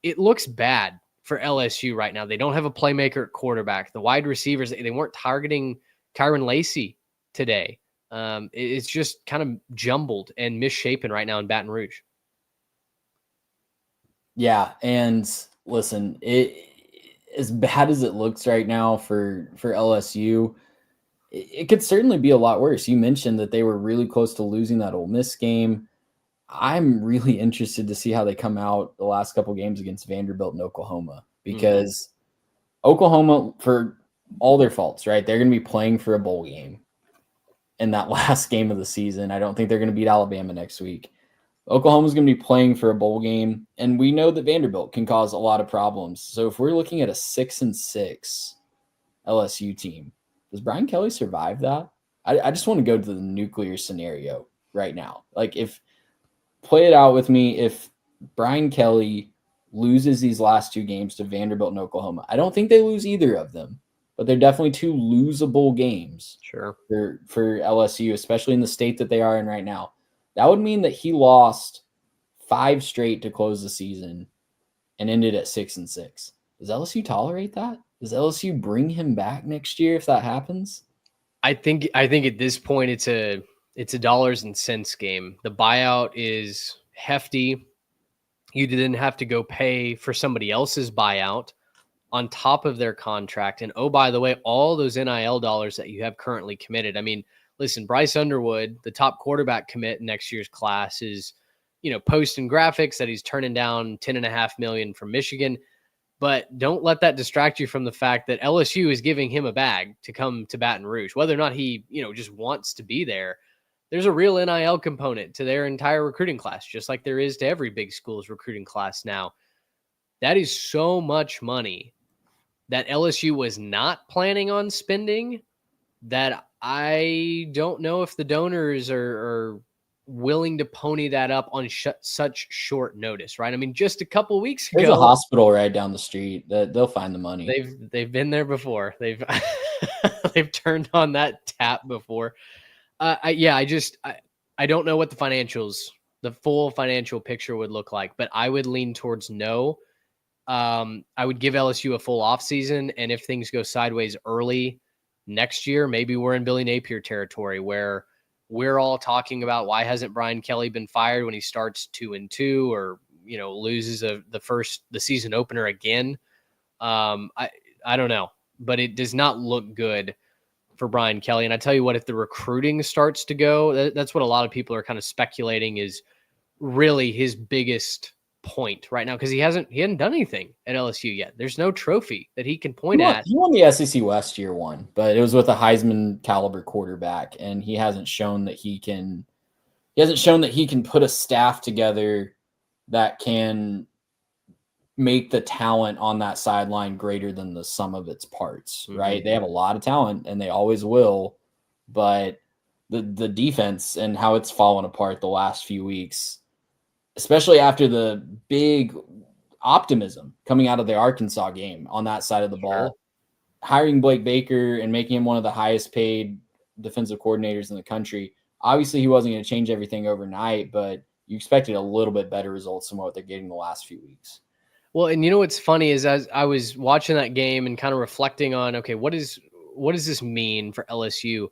it looks bad for LSU right now. They don't have a playmaker at quarterback. The wide receivers, they weren't targeting Kyron Lacey today. It's just kind of jumbled and misshapen right now in Baton Rouge. Yeah, and listen, as bad as it looks right now for LSU, it could certainly be a lot worse. You mentioned that they were really close to losing that Ole Miss game. I'm really interested to see how they come out the last couple games against Vanderbilt and Oklahoma, because Oklahoma, for all their faults, right, they're going to be playing for a bowl game in that last game of the season. I don't think they're going to beat Alabama next week. Oklahoma's going to be playing for a bowl game, and we know that Vanderbilt can cause a lot of problems. So if we're looking at a 6-6 LSU team, does Brian Kelly survive that? I just want to go to the nuclear scenario right now. Play it out with me. If Brian Kelly loses these last 2 games to Vanderbilt and Oklahoma, I don't think they lose either of them, but they're definitely 2 losable games. Sure. For LSU, especially in the state that they are in right now. That would mean that he lost 5 straight to close the season and ended at 6-6. Does LSU tolerate that? Does LSU bring him back next year if that happens? I think at this point it's a dollars and cents game. The buyout is hefty. You didn't have to go pay for somebody else's buyout on top of their contract. And oh, by the way, all those NIL dollars that you have currently committed. Listen, Bryce Underwood, the top quarterback commit in next year's class, is, posting graphics that he's turning down $10.5 million from Michigan. But don't let that distract you from the fact that LSU is giving him a bag to come to Baton Rouge. Whether or not he, just wants to be there, there's a real NIL component to their entire recruiting class, just like there is to every big school's recruiting class now. That is so much money that LSU was not planning on spending that I don't know if the donors are willing to pony that up on such short notice, right? Just a couple of weeks ago, there's a hospital right down the street that they'll find the money. They've been there before. They've turned on that tap before. I don't know what the full financial picture would look like, but I would lean towards no. I would give LSU a full offseason, and if things go sideways early next year, maybe we're in Billy Napier territory where we're all talking about why hasn't Brian Kelly been fired when he starts 2-2 or loses the season opener again. I don't know, but it does not look good for Brian Kelly. And I tell you what, if the recruiting starts to go, that's what a lot of people are kind of speculating is really his biggest point right now, because he hadn't done anything at LSU yet. There's no trophy that he can point at. He won the SEC West year one, but it was with a Heisman caliber quarterback, and he hasn't shown that he can. He hasn't shown that he can put a staff together that can make the talent on that sideline greater than the sum of its parts, right? Mm-hmm. They have a lot of talent, and they always will, but the defense and how it's fallen apart the last few weeks, especially after the big optimism coming out of the Arkansas game on that side of the ball, hiring Blake Baker and making him one of the highest paid defensive coordinators in the country. Obviously, he wasn't going to change everything overnight, but you expected a little bit better results than what they're getting the last few weeks. Well, and what's funny is as I was watching that game and kind of reflecting on, okay, what does this mean for LSU?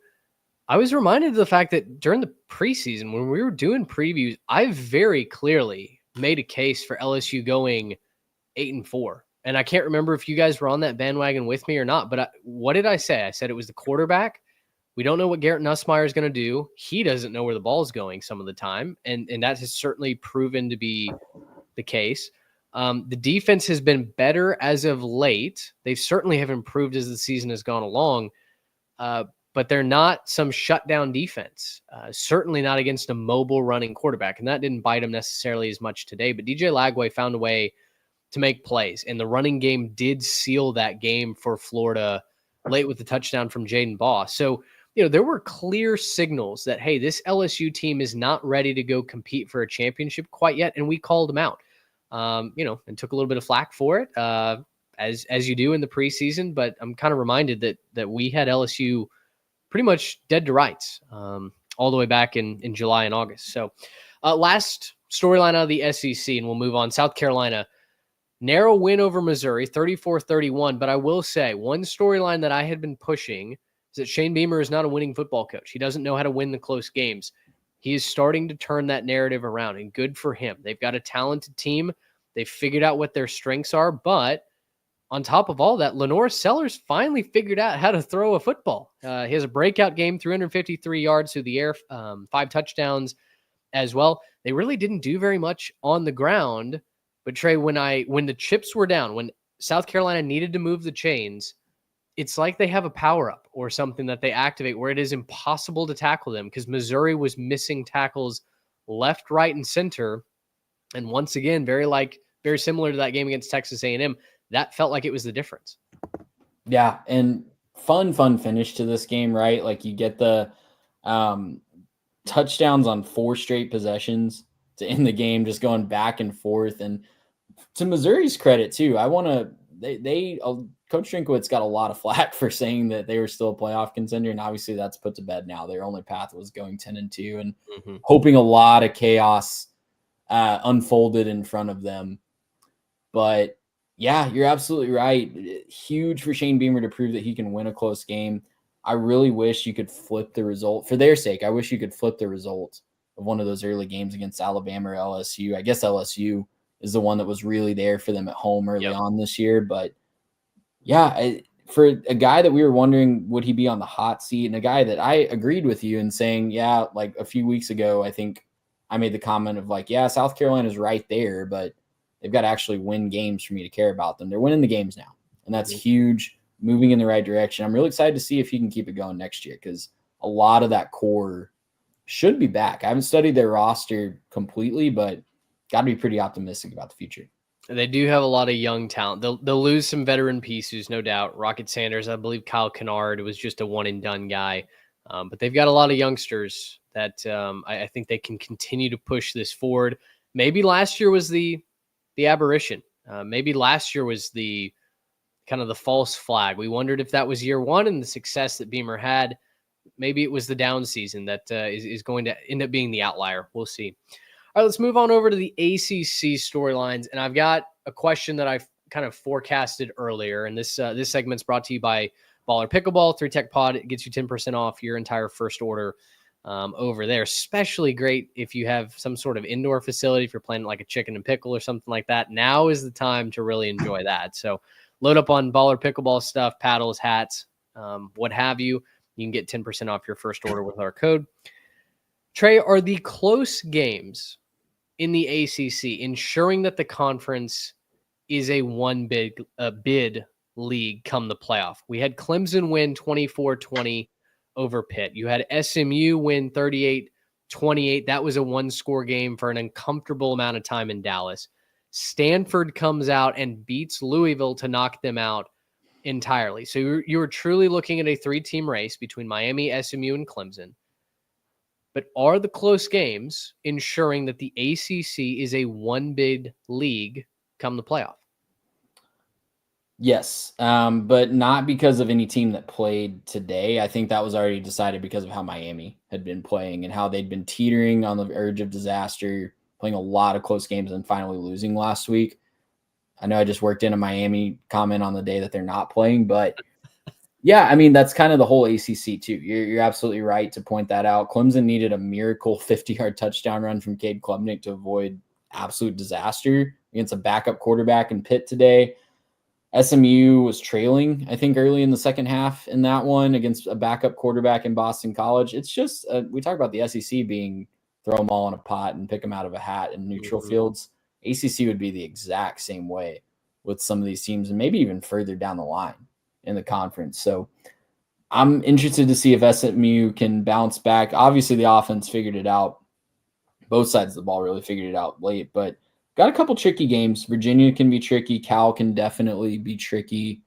I was reminded of the fact that during the preseason, when we were doing previews, I very clearly made a case for LSU going 8-4. And I can't remember if you guys were on that bandwagon with me or not, but what did I say? I said it was the quarterback. We don't know what Garrett Nussmeier is going to do. He doesn't know where the ball is going some of the time. And that has certainly proven to be the case. The defense has been better as of late. They certainly have improved as the season has gone along. But they're not some shutdown defense, certainly not against a mobile running quarterback. And that didn't bite him necessarily as much today. But DJ Lagway found a way to make plays. And the running game did seal that game for Florida late with the touchdown from Jaden Boss. So, there were clear signals that, hey, this LSU team is not ready to go compete for a championship quite yet. And we called them out, and took a little bit of flack for it, as you do in the preseason. But I'm kind of reminded that we had LSU pretty much dead to rights all the way back in July and August. So last storyline out of the SEC, and we'll move on. South Carolina, narrow win over Missouri, 34-31. But I will say one storyline that I had been pushing is that Shane Beamer is not a winning football coach. He doesn't know how to win the close games. He is starting to turn that narrative around, and good for him. They've got a talented team. They've figured out what their strengths are, but on top of all that, Lenore Sellers finally figured out how to throw a football. He has a breakout game, 353 yards through the air, 5 touchdowns as well. They really didn't do very much on the ground. But Trey, when the chips were down, when South Carolina needed to move the chains, it's like they have a power-up or something that they activate where it is impossible to tackle them because Missouri was missing tackles left, right, and center. And once again, very similar to that game against Texas A&M, that felt like it was the difference. Yeah, and fun finish to this game, right? Like you get the touchdowns on 4 straight possessions to end the game, just going back and forth. And to Missouri's credit too, Coach Drinkwitz got a lot of flack for saying that they were still a playoff contender, and obviously that's put to bed now. Their only path was going 10-2 and hoping a lot of chaos unfolded in front of them. But yeah, you're absolutely right. Huge for Shane Beamer to prove that he can win a close game. I really wish you could flip the result for their sake. I wish you could flip the result of one of those early games against Alabama or LSU. I guess LSU is the one that was really there for them at home early on this year. But yeah, for a guy that we were wondering, would he be on the hot seat? And a guy that I agreed with you in saying, yeah, like a few weeks ago, I think I made the comment of like, yeah, South Carolina's right there, but they've got to actually win games for me to care about them. They're winning the games now, and that's huge, moving in the right direction. I'm really excited to see if he can keep it going next year because a lot of that core should be back. I haven't studied their roster completely, but got to be pretty optimistic about the future. They do have a lot of young talent. They'll lose some veteran pieces, no doubt. Rocket Sanders, I believe Kyle Kennard was just a one-and-done guy. But they've got a lot of youngsters that I think they can continue to push this forward. Maybe last year was the aberration. Maybe last year was the kind of the false flag. We wondered if that was year one and the success that Beamer had. Maybe it was the down season that is going to end up being the outlier. We'll see. All right, let's move on over to the ACC storylines. And I've got a question that I kind of forecasted earlier. And this segment's brought to you by Baller Pickleball, 3Tech Pod. It gets you 10% off your entire first order over there. Especially great if you have some sort of indoor facility, if you're playing like a chicken and pickle or something like that. Now is the time to really enjoy that. So load up on Baller Pickleball stuff, paddles, hats, what have you. You can get 10% off your first order with our code. Trey, are the close games in the ACC ensuring that the conference is a one bid league come the playoff? We had Clemson win 24-20 over Pitt. You had SMU win 38-28. That was a one-score game for an uncomfortable amount of time in Dallas. Stanford comes out and beats Louisville to knock them out entirely. So you were truly looking at a three-team race between Miami, SMU, and Clemson. But are the close games ensuring that the ACC is a one-bid league come the playoff? Yes, but not because of any team that played today. I think that was already decided because of how Miami had been playing and how they'd been teetering on the verge of disaster, playing a lot of close games and finally losing last week. I know I just worked in a Miami comment on the day that they're not playing, but yeah, I mean, that's kind of the whole ACC too. You're absolutely right to point that out. Clemson needed a miracle 50-yard touchdown run from Cade Klubnik to avoid absolute disaster against a backup quarterback in Pitt today. SMU was trailing, I think, early in the second half in that one against a backup quarterback in Boston College. It's just, we talk about the SEC being throw them all in a pot and pick them out of a hat in neutral fields. ACC would be the exact same way with some of these teams and maybe even further down the line in the conference. So I'm interested to see if SMU can bounce back. Obviously, the offense figured it out. Both sides of the ball really figured it out late, but got a couple tricky games. Virginia can be tricky. Cal can definitely be tricky.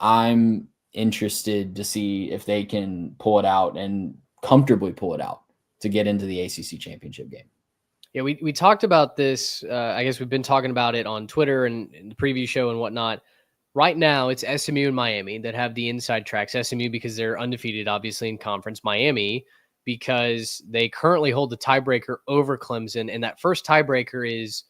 I'm interested to see if they can pull it out and comfortably pull it out to get into the ACC championship game. Yeah, we talked about this. I guess we've been talking about it on Twitter and in the preview show and whatnot. Right now, it's SMU and Miami that have the inside tracks. SMU because they're undefeated, obviously, in conference. Miami because they currently hold the tiebreaker over Clemson, and that first tiebreaker is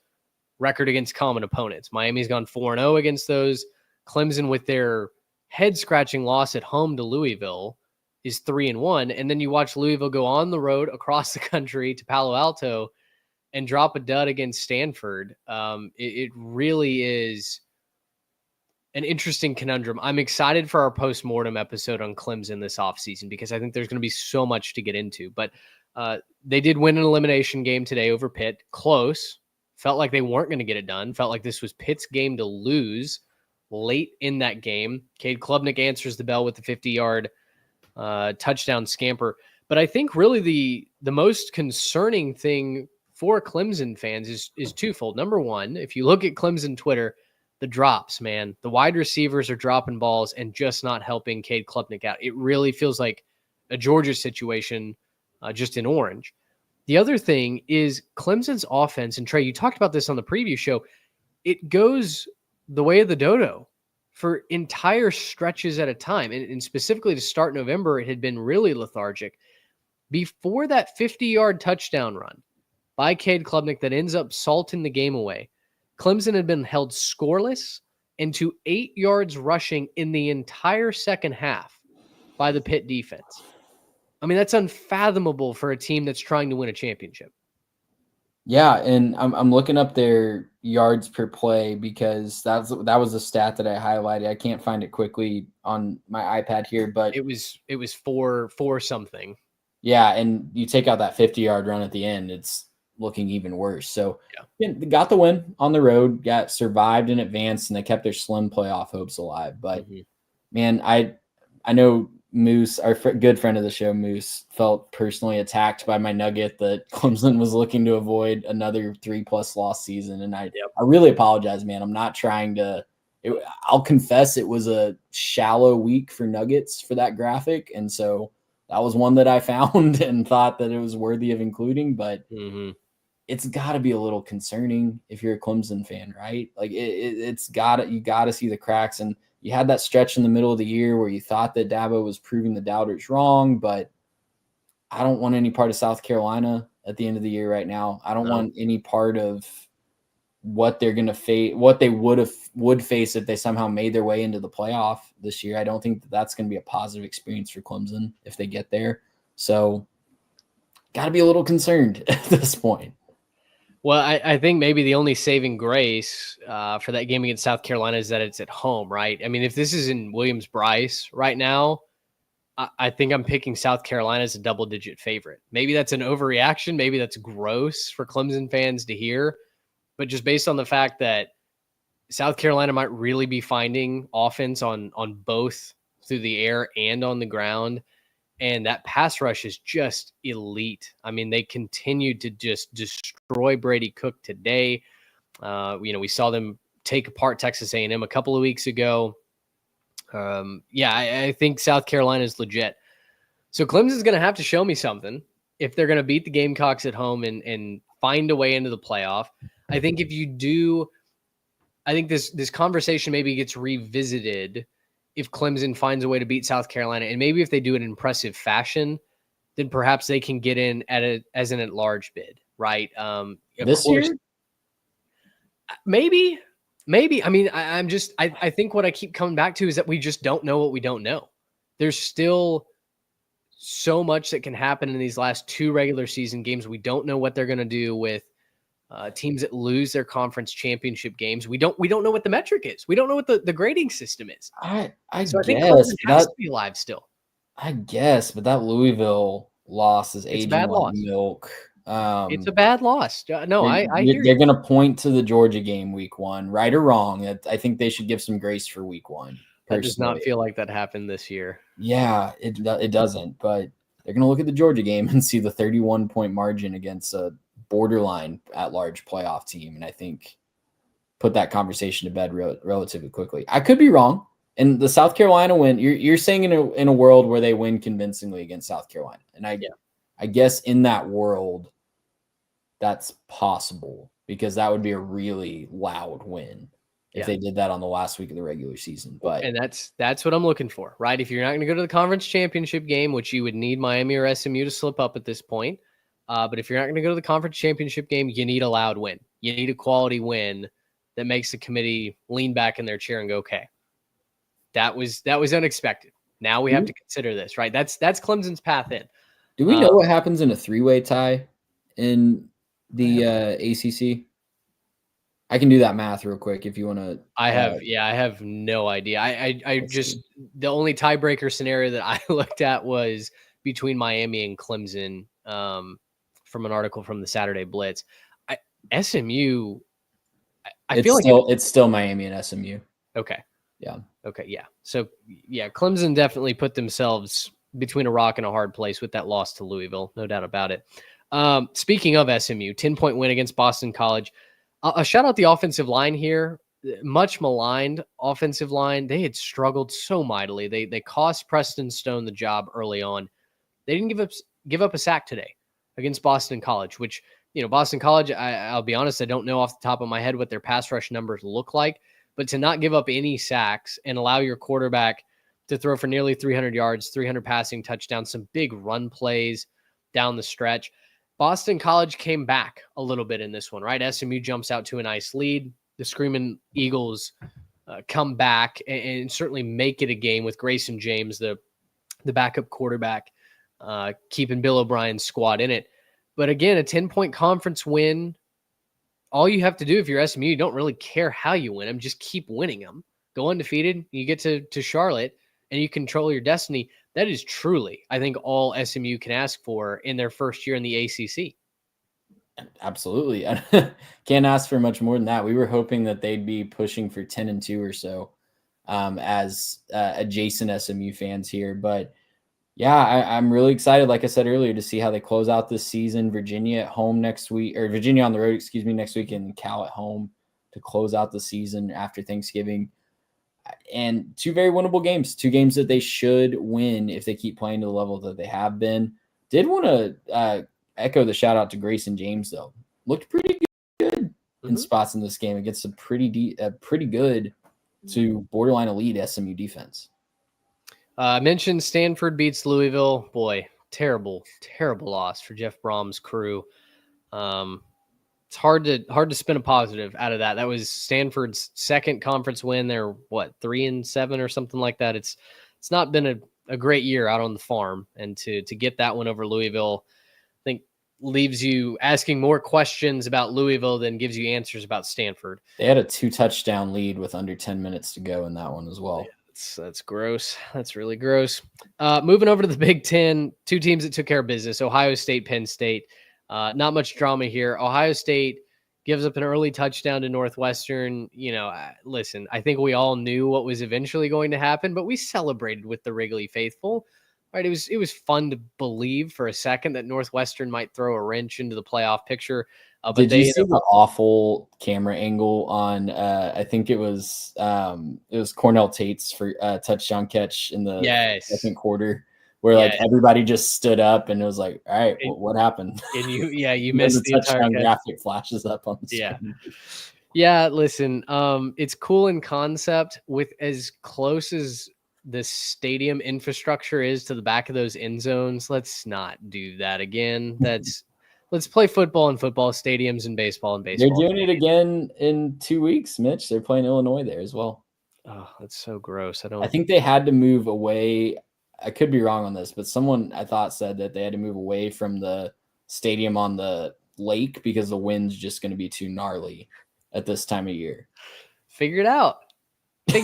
record against common opponents. Miami's gone 4-0 against those. Clemson, with their head-scratching loss at home to Louisville, is 3-1. And then you watch Louisville go on the road across the country to Palo Alto and drop a dud against Stanford. It really is an interesting conundrum. I'm excited for our post-mortem episode on Clemson this offseason because I think there's going to be so much to get into. But they did win an elimination game today over Pitt. Close. Felt like they weren't going to get it done. Felt like this was Pitt's game to lose late in that game. Cade Klubnik answers the bell with the 50-yard touchdown scamper. But I think really the most concerning thing for Clemson fans is twofold. Number one, if you look at Clemson Twitter, the drops, man. The wide receivers are dropping balls and just not helping Cade Klubnik out. It really feels like a Georgia situation just in orange. The other thing is Clemson's offense, and Trey, you talked about this on the preview show, it goes the way of the dodo for entire stretches at a time. And specifically to start November, it had been really lethargic. Before that 50-yard touchdown run by Cade Klubnik that ends up salting the game away, Clemson had been held scoreless and to 8 yards rushing in the entire second half by the Pitt defense. I mean, that's unfathomable for a team that's trying to win a championship. Yeah, and I'm looking up their yards per play because that was a stat that I highlighted. I can't find it quickly on my iPad here, but it was four something. Yeah, and you take out that 50-yard run at the end, it's looking even worse. So yeah, they got the win on the road, got survived and advanced, and they kept their slim playoff hopes alive. But man, I know Moose, our good friend of the show, Moose, felt personally attacked by my nugget that Clemson was looking to avoid another 3+ loss season. And I really apologize, man. I'm not trying to I'll confess it was a shallow week for Nuggets for that graphic. And so that was one that I found and thought that it was worthy of including, but it's got to be a little concerning if you're a Clemson fan, right? Like you got to see the cracks. And you had that stretch in the middle of the year where you thought that Dabo was proving the doubters wrong, but I don't want any part of South Carolina at the end of the year right now. I don't want any part of what they're going to face, what they would face if they somehow made their way into the playoff this year. I don't think that that's going to be a positive experience for Clemson if they get there. So got to be a little concerned at this point. Well, I think maybe the only saving grace for that game against South Carolina is that it's at home, right? I mean, if this is in Williams-Brice right now, I think I'm picking South Carolina as a double-digit favorite. Maybe that's an overreaction. Maybe that's gross for Clemson fans to hear. But just based on the fact that South Carolina might really be finding offense on both through the air and on the ground, and that pass rush is just elite. I mean, they continued to just destroy Brady Cook today. We saw them take apart Texas A&M a couple of weeks ago. I think South Carolina is legit. So Clemson's going to have to show me something if they're going to beat the Gamecocks at home and find a way into the playoff. I think if you do, I think this conversation maybe gets revisited if Clemson finds a way to beat South Carolina, and maybe if they do it in impressive fashion, then perhaps they can get in as an at-large bid, right? This year? Maybe. I mean, I think what I keep coming back to is that we just don't know what we don't know. There's still so much that can happen in these last two regular season games. We don't know what they're going to do with teams that lose their conference championship games. We don't know what the metric is. We don't know what the grading system is. I think guess Clemson has to be alive still. I guess, but that Louisville loss is aging like milk. It's a bad loss. No, I hear they're going to point to the Georgia game week 1, right or wrong. I think they should give some grace for week 1. That does not feel like that happened this year. Yeah, it doesn't. But they're going to look at the Georgia game and see the 31-point margin against a borderline at-large playoff team, and I think put that conversation to bed relatively quickly. I could be wrong. And the South Carolina win, you're saying in a world where they win convincingly against South Carolina, and I guess in that world, that's possible because that would be a really loud win if they did that on the last week of the regular season. And that's what I'm looking for, right? If you're not going to go to the conference championship game, which you would need Miami or SMU to slip up at this point, but if you're not going to go to the conference championship game, you need a loud win. You need a quality win that makes the committee lean back in their chair and go, okay, that was unexpected. Now we have to consider this, right? That's Clemson's path in. Do we know what happens in a 3-way tie in the ACC? I can do that math real quick if you want to. I have no idea. I just the only tiebreaker scenario that I looked at was between Miami and Clemson. From an article from the Saturday Blitz, SMU. I feel like it's still Miami and SMU. Okay. Yeah. Okay. Yeah. So Clemson definitely put themselves between a rock and a hard place with that loss to Louisville, no doubt about it. Speaking of SMU, 10-point win against Boston College. A shout out the offensive line here. Much maligned offensive line. They had struggled so mightily. They cost Preston Stone the job early on. They didn't give up a sack today against Boston College, which, Boston College, I'll be honest, I don't know off the top of my head what their pass rush numbers look like, but to not give up any sacks and allow your quarterback to throw for nearly 300 yards, 300 passing touchdowns, some big run plays down the stretch. Boston College came back a little bit in this one, right? SMU jumps out to a nice lead. The Screaming Eagles come back and certainly make it a game with Grayson James, the backup quarterback, keeping Bill O'Brien's squad in it. But again, a 10-point conference win. All you have to do if you're SMU, you don't really care how you win them. Just keep winning them. Go undefeated. You get to Charlotte, and you control your destiny. That is truly, I think, all SMU can ask for in their first year in the ACC. Absolutely. Can't ask for much more than that. We were hoping that they'd be pushing for 10-2 or so as adjacent SMU fans here. But yeah, I'm really excited, like I said earlier, to see how they close out this season. Virginia at home next week, or Virginia on the road, next week, and Cal at home to close out the season after Thanksgiving. And 2 very winnable games, 2 games that they should win if they keep playing to the level that they have been. Did want to echo the shout out to Grayson James, though. Looked pretty good in spots in this game against a pretty good to borderline elite SMU defense. I mentioned Stanford beats Louisville. Boy, terrible, terrible loss for Jeff Brom's crew. it's hard to spin a positive out of that. That was Stanford's second conference win. They're 3-7 or something like that. It's not been a great year out on the farm, and to get that one over Louisville, I think leaves you asking more questions about Louisville than gives you answers about Stanford. They had a 2-touchdown lead with under 10 minutes to go in that one as well. That's gross. That's really gross. Moving over to the Big Ten, two teams that took care of business: Ohio State, Penn State. Not much drama here. Ohio State gives up an early touchdown to Northwestern. Listen, I think we all knew what was eventually going to happen, but we celebrated with the Wrigley faithful. Right? It was fun to believe for a second that Northwestern might throw a wrench into the playoff picture. But Did you see the awful camera angle on? I think it was Cornell Tate's for touchdown catch in the second quarter, where like everybody just stood up and it was like, all right, what happened? And you missed the touchdown entire graphic flashes up on the screen. Yeah. Listen, it's cool in concept. With as close as the stadium infrastructure is to the back of those end zones, let's not do that again. Let's play football in football stadiums and baseball in baseball. They're doing it again in 2 weeks, Mitch. They're playing Illinois there as well. Oh, that's so gross. I think they had to move away. I could be wrong on this, but someone I thought said that they had to move away from the stadium on the lake because the wind's just going to be too gnarly at this time of year. Figure it out. We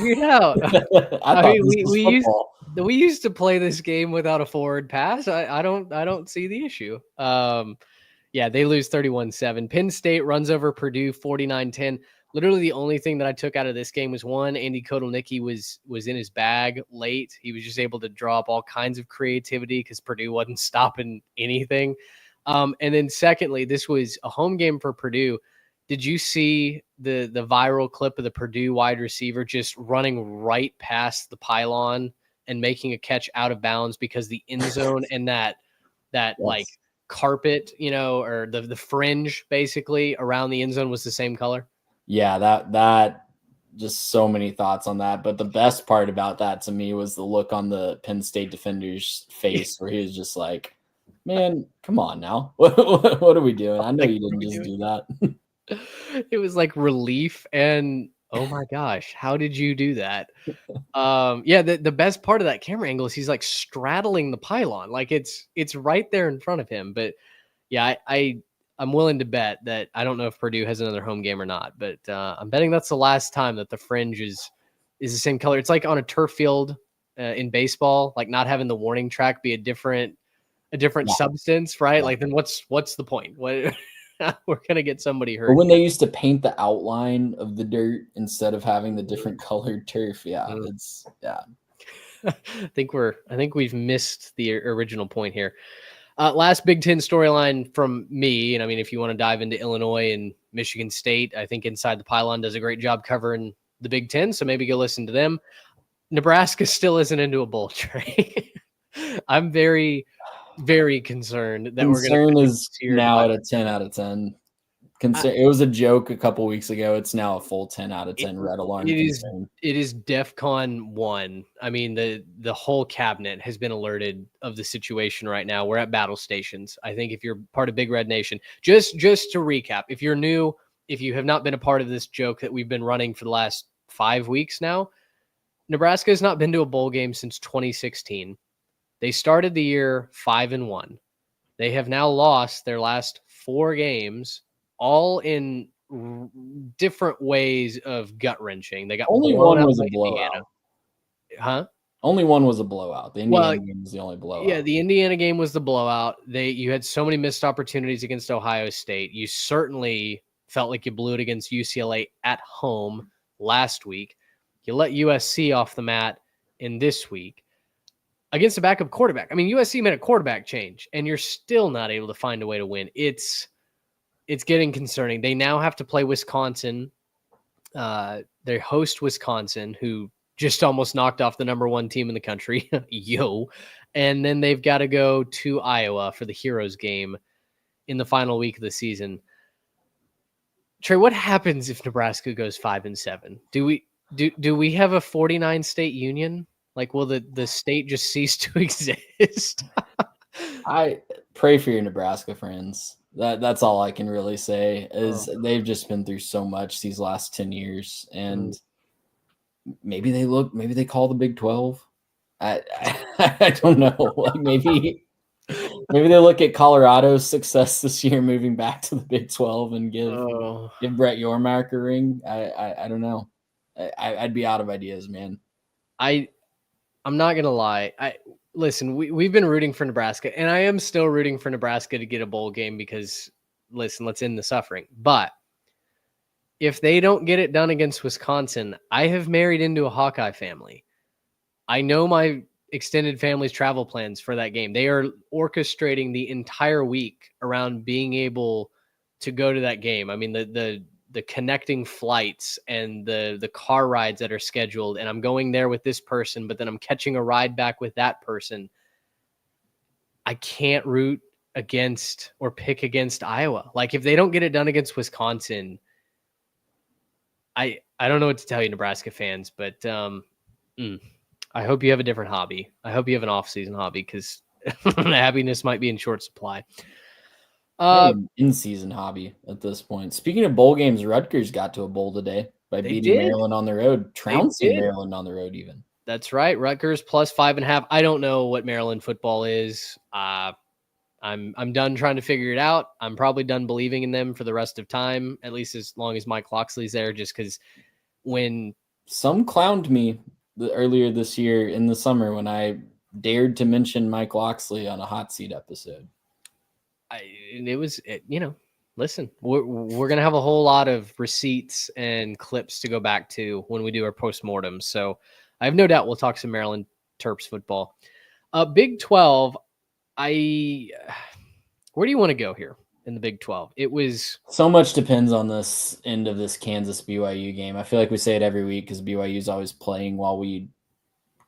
used to play this game without a forward pass. I don't see the issue. They lose 31-7. Penn State runs over Purdue 49-10. Literally the only thing that I took out of this game was one, Andy Kotelnicki was in his bag late. He was just able to draw up all kinds of creativity because Purdue wasn't stopping anything. And then secondly, this was a home game for Purdue. Did you see the viral clip of the Purdue wide receiver just running right past the pylon and making a catch out of bounds because the end zone and that like carpet, or the fringe basically around the end zone was the same color? Yeah, that just so many thoughts on that. But the best part about that to me was the look on the Penn State defender's face where he was just like, man, come on now. What are we doing? I know you didn't just do that. It was like relief and oh my gosh, how did you do that? The best part of that camera angle is he's like straddling the pylon, like it's right there in front of him. But yeah, I'm willing to bet that I don't know if Purdue has another home game or not, but I'm betting that's the last time that the fringe is the same color. It's like on a turf field in baseball, like not having the warning track be a different substance, right? Like then what's the point? What we're gonna get somebody hurt. But when they used to paint the outline of the dirt instead of having the different colored turf, I think we've missed the original point here. Last Big Ten storyline from me, and I mean, if you want to dive into Illinois and Michigan State, I think Inside the Pylon does a great job covering the Big Ten, so maybe go listen to them. Nebraska still isn't into a bowl, Trey. I'm very, very concerned that Concern is now at a 10 out of 10. It was a joke a couple weeks ago. It's now a full 10 out of 10 red alarm. It is DEFCON 1. I mean, the whole cabinet has been alerted of the situation right now. We're at battle stations. I think if you're part of Big Red Nation, just to recap, if you're new, if you have not been a part of this joke that we've been running for the last 5 weeks now, Nebraska has not been to a bowl game since 2016. They started the year 5-1. They have now lost their last 4 games, all in different ways of gut wrenching. They got only one was a blowout. Huh? Only one was a blowout. The Indiana game was the only blowout. Yeah, the Indiana game was the blowout. You had so many missed opportunities against Ohio State. You certainly felt like you blew it against UCLA at home last week. You let USC off the mat in this week against a backup quarterback. I mean, USC made a quarterback change, and you're still not able to find a way to win. It's getting concerning. They now have to play Wisconsin. They host Wisconsin, who just almost knocked off the number 1 team in the country. And then they've got to go to Iowa for the Heroes game in the final week of the season. Trey, what happens if Nebraska goes 5-7? Do we have a 49 state union? Like, will the state just cease to exist? I pray for your Nebraska friends. That's all I can really say is Oh. they've just been through so much these last 10 years, and Mm. maybe they call the Big 12. I don't know. Like maybe they look at Colorado's success this year moving back to the Big 12 and Oh. give Brett Yormark a ring. I don't know. I'd be out of ideas, man. I'm not gonna lie. Listen, we've been rooting for Nebraska, and I am still rooting for Nebraska to get a bowl game because listen, let's end the suffering. But if they don't get it done against Wisconsin, I have married into a Hawkeye family. I know my extended family's travel plans for that game. They are orchestrating the entire week around being able to go to that game. I mean, the connecting flights and the car rides that are scheduled, and I'm going there with this person, but then I'm catching a ride back with that person. I can't root against or pick against Iowa. Like if they don't get it done against Wisconsin, I don't know what to tell you, Nebraska fans, but I hope you have a different hobby. I hope you have an off-season hobby because happiness might be in short supply. In-season hobby at this point. Speaking of bowl games, Rutgers got to a bowl today by beating Maryland on the road, trouncing Maryland on the road even. That's right. Rutgers plus 5.5. I don't know what Maryland football is. I'm done trying to figure it out. I'm probably done believing in them for the rest of time, at least as long as Mike Loxley's there, just because when some clowned me earlier this year in the summer when I dared to mention Mike Loxley on a hot seat episode. Listen, we're going to have a whole lot of receipts and clips to go back to when we do our postmortem. So I have no doubt we'll talk some Maryland Terps football. Big 12, where do you want to go here in the Big 12? It was so much depends on this end of this Kansas BYU game. I feel like we say it every week because BYU is always playing while we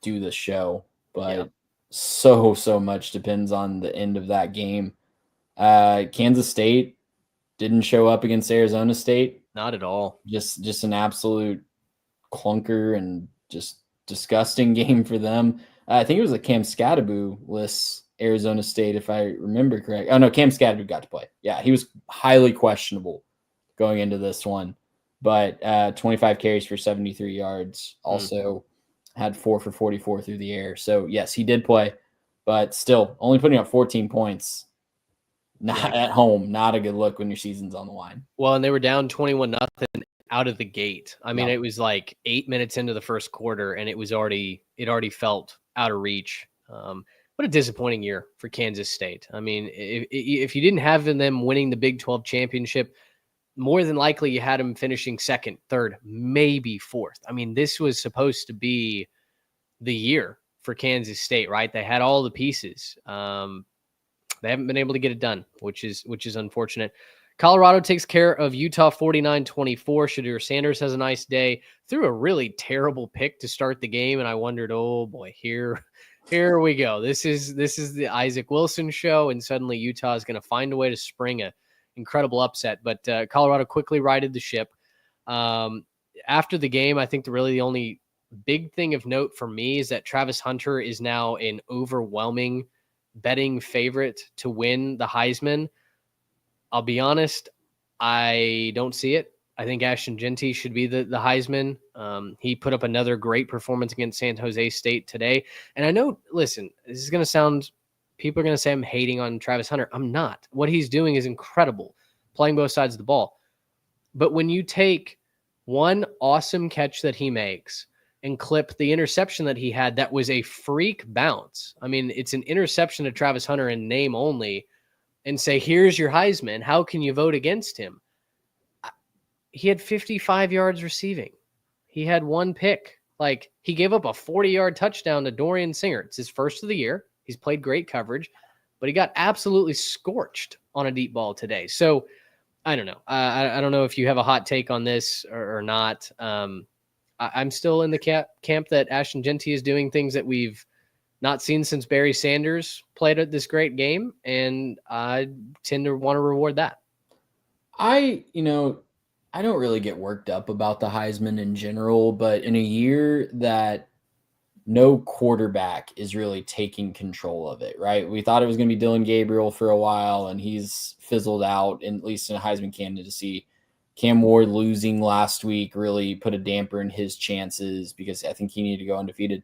do the show, but so much depends on the end of that game. Kansas State didn't show up against Arizona State. Not at all. Just an absolute clunker and just disgusting game for them. I think it was a Cam Skattebo lists Arizona State, if I remember correct. Oh, no, Cam Skattebo got to play. Yeah, he was highly questionable going into this one. But 25 carries for 73 yards. Also had 4 for 44 through the air. So, yes, he did play. But still, only putting up 14 points. Not at home. Not a good look when your season's on the line. Well, and they were down 21-0 out of the gate. I mean, it was like 8 minutes into the first quarter, and it already felt out of reach. What a disappointing year for Kansas State. I mean, if you didn't have them winning the Big 12 championship, more than likely you had them finishing second, third, maybe fourth. I mean, this was supposed to be the year for Kansas State, right? They had all the pieces. They haven't been able to get it done, which is unfortunate. Colorado takes care of Utah 49-24. Shedeur Sanders has a nice day. Threw a really terrible pick to start the game, and I wondered, oh boy, here we go. This is the Isaac Wilson show, and suddenly Utah is going to find a way to spring a incredible upset. But Colorado quickly righted the ship. After the game, I think the only big thing of note for me is that Travis Hunter is now an overwhelming betting favorite to win the Heisman. I'll be honest, I don't see it. I think Ashton Jeanty should be the Heisman. He put up another great performance against San Jose State today. And I know, listen, this is going to sound, people are going to say I'm hating on Travis Hunter. I'm not. What he's doing is incredible, playing both sides of the ball. But when you take one awesome catch that he makes and clip the interception that he had, that was a freak bounce. I mean, it's an interception to Travis Hunter in name only, and say, here's your Heisman. How can you vote against him? He had 55 yards receiving. He had one pick. Like, he gave up a 40-yard touchdown to Dorian Singer. It's his first of the year. He's played great coverage, but he got absolutely scorched on a deep ball today. So I don't know. I don't know if you have a hot take on this or not. I'm still in the camp that Ashton Jeanty is doing things that we've not seen since Barry Sanders played at this great game, and I tend to want to reward that. I don't really get worked up about the Heisman in general, but in a year that no quarterback is really taking control of it, right? We thought it was going to be Dylan Gabriel for a while, and he's fizzled out, at least in a Heisman candidacy. Cam Ward losing last week really put a damper in his chances because I think he needed to go undefeated.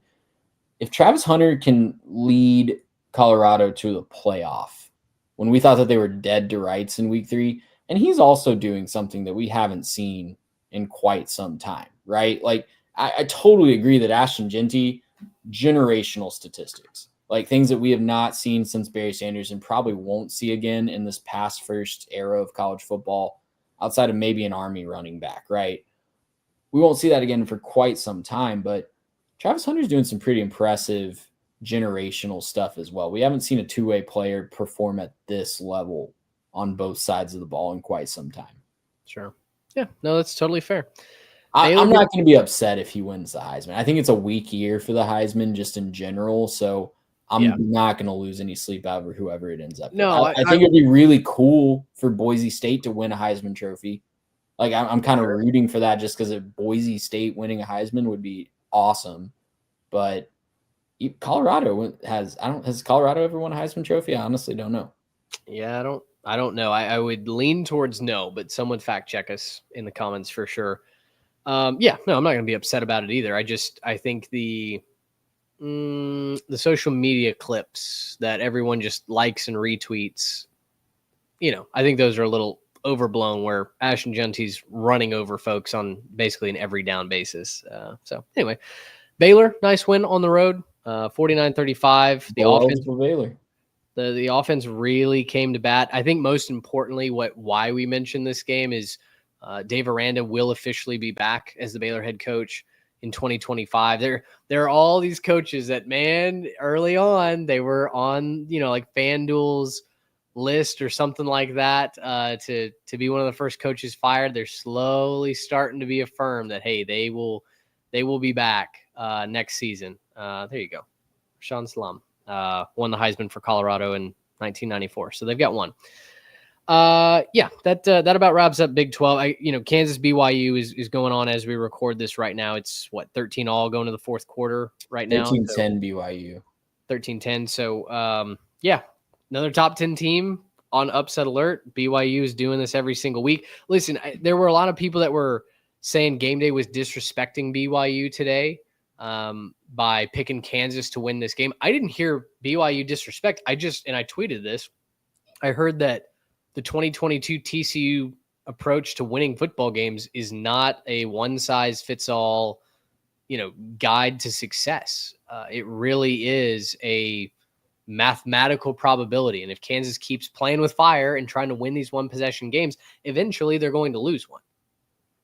If Travis Hunter can lead Colorado to the playoff, when we thought that they were dead to rights in week 3, and he's also doing something that we haven't seen in quite some time, right? Like, I totally agree that Ashton Genty, generational statistics, like things that we have not seen since Barry Sanders and probably won't see again in this past first era of college football, outside of maybe an Army running back, right? We won't see that again for quite some time, but Travis Hunter's doing some pretty impressive generational stuff as well. We haven't seen a two-way player perform at this level on both sides of the ball in quite some time. Sure. Yeah, no, that's totally fair. I'm not going to be upset if he wins the Heisman. I think it's a weak year for the Heisman just in general, so I'm not going to lose any sleep over whoever it ends up with. No, I think it'd be really cool for Boise State to win a Heisman Trophy. Like, I'm kind of rooting for that just because Boise State winning a Heisman would be awesome. But Colorado has Colorado ever won a Heisman Trophy? I honestly don't know. Yeah, I don't know. I would lean towards no, but someone fact check us in the comments for sure. Yeah, no, I'm not going to be upset about it either. I think the social media clips that everyone just likes and retweets, I think those are a little overblown where Ashton Genty's running over folks on basically an every down basis. So anyway, Baylor, nice win on the road, 49-35. The offense for Baylor. The offense really came to bat. I think most importantly, why we mentioned this game is Dave Aranda will officially be back as the Baylor head coach in 2025. There are all these coaches that, man, early on they were on, like FanDuel's list or something like that to be one of the first coaches fired. They're slowly starting to be affirmed that, hey, they will be back next season. There you go. Rashawn Salam won the Heisman for Colorado in 1994. So they've got one. That about wraps up Big 12. Kansas BYU is going on as we record this right now. It's 13 all going to the fourth quarter right now. 13-10 BYU. 13-10. So another top 10 team on upset alert. BYU is doing this every single week. Listen, there were a lot of people that were saying game day was disrespecting BYU today by picking Kansas to win this game. I didn't hear BYU disrespect. I tweeted this. I heard that the 2022 TCU approach to winning football games is not a one-size-fits-all, guide to success. It really is a mathematical probability. And if Kansas keeps playing with fire and trying to win these one-possession games, eventually they're going to lose one.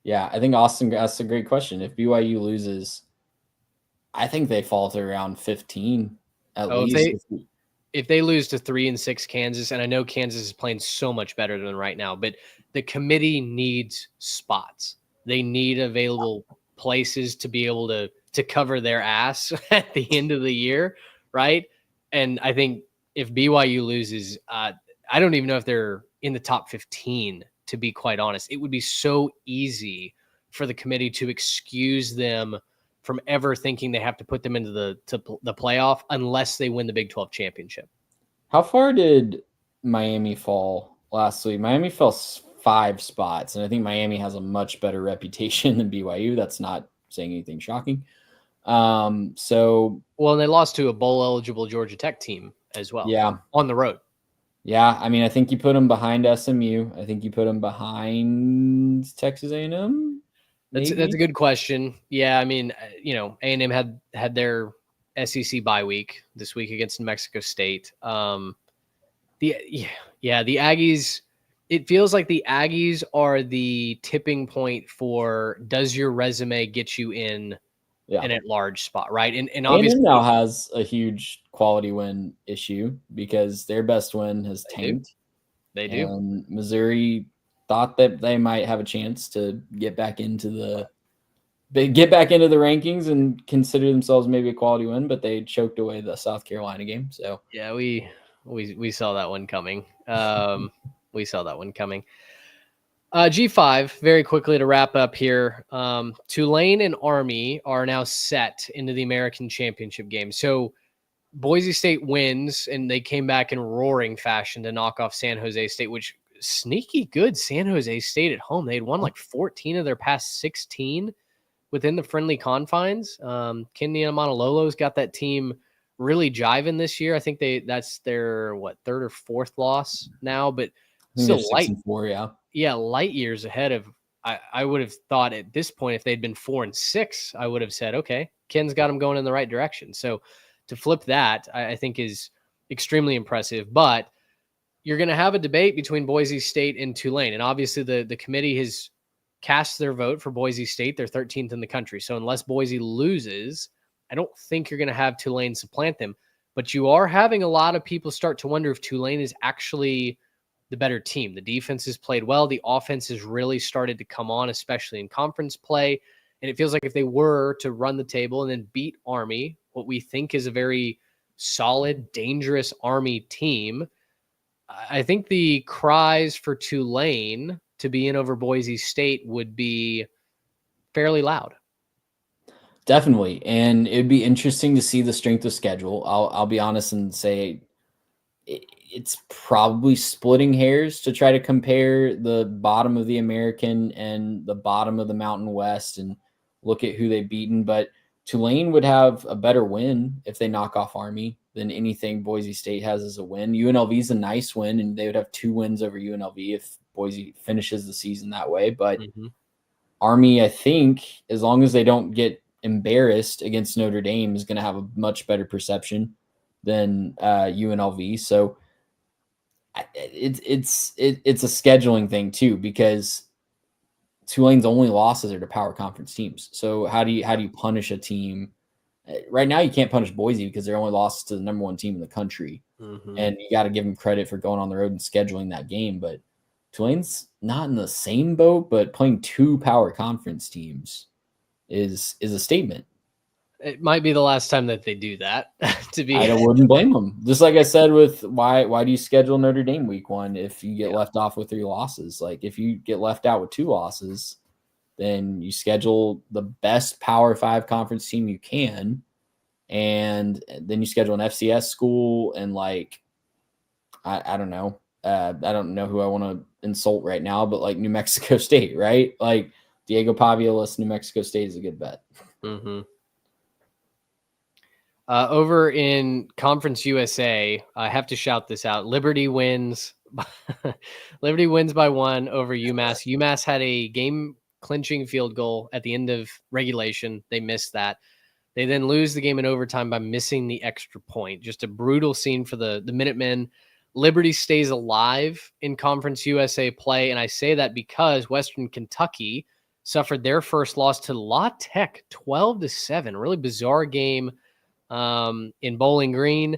Yeah, I think Austin asked a great question. If BYU loses, I think they fall to around 15 at least. If they lose to 3-6 Kansas, and I know Kansas is playing so much better than right now, but the committee needs spots. They need available places to be able to cover their ass at the end of the year, right? And I think if BYU loses, I don't even know if they're in the top 15, to be quite honest. It would be so easy for the committee to excuse them from ever thinking they have to put them into the playoff unless they win the Big 12 championship. How far did Miami fall last week? Miami fell 5 spots, and I think Miami has a much better reputation than BYU. That's not saying anything shocking. And they lost to a bowl-eligible Georgia Tech team as well. Yeah. On the road. Yeah, I mean, I think you put them behind SMU. I think you put them behind Texas A&M. That's a good question. Yeah, I mean, A&M had their SEC bye week this week against New Mexico State. The Aggies. It feels like the Aggies are the tipping point for does your resume get you in an at-large spot, right? And obviously A&M now has a huge quality win issue because their best win has tanked. They do. And Missouri thought that they might have a chance to get back into the rankings and consider themselves maybe a quality win, but they choked away the South Carolina game. So yeah, we saw that one coming. We saw that one coming. G5, very quickly to wrap up here. Tulane and Army are now set into the American Championship game. So Boise State wins, and they came back in roaring fashion to knock off San Jose State, which sneaky good San Jose State at home. They had won like 14 of their past 16 within the friendly confines. Kendi Amanalolo's got that team really jiving this year. I think that's their third or fourth loss now, but still light 6-4, light years ahead of. I would have thought at this point, if they'd been 4-6, I would have said, okay, Ken's got them going in the right direction. So to flip that, I think is extremely impressive. But you're going to have a debate between Boise State and Tulane, and obviously the committee has cast their vote for Boise State. They're 13th in the country. So unless Boise loses, I don't think you're going to have Tulane supplant them. But you are having a lot of people start to wonder if Tulane is actually the better team. The defense has played well. The offense has really started to come on, especially in conference play. And it feels like if they were to run the table and then beat Army, what we think is a very solid, dangerous Army team, I think the cries for Tulane to be in over Boise State would be fairly loud. Definitely. And it'd be interesting to see the strength of schedule. I'll be honest and say it's probably splitting hairs to try to compare the bottom of the American and the bottom of the Mountain West and look at who they've beaten. But Tulane would have a better win if they knock off Army than anything Boise State has as a win. UNLV is a nice win, and they would have 2 wins over UNLV if Boise finishes the season that way. But Army, I think, as long as they don't get embarrassed against Notre Dame, is going to have a much better perception than UNLV. So it's a scheduling thing too, because Tulane's only losses are to power conference teams. So how do you punish a team? Right now, you can't punish Boise because they're only lost to the number 1 team in the country. And you got to give them credit for going on the road and scheduling that game. But Tulane's not in the same boat, but playing 2 power conference teams is a statement. It might be the last time that they do that. I wouldn't blame them. Just like I said with why do you schedule Notre Dame week 1 if you get left off with 3 losses? Like if you get left out with 2 losses, then you schedule the best Power 5 conference team you can, and then you schedule an FCS school and like I don't know. I don't know who I want to insult right now, but like New Mexico State, right? Like Diego Paviolas, New Mexico State is a good bet. Over in Conference USA, I have to shout this out. Liberty wins. Liberty wins by 1 over UMass. UMass had a game-clinching field goal at the end of regulation. They missed that. They then lose the game in overtime by missing the extra point. Just a brutal scene for the Minutemen. Liberty stays alive in Conference USA play, and I say that because Western Kentucky suffered their first loss to La Tech, 12-7. A really bizarre game in Bowling Green.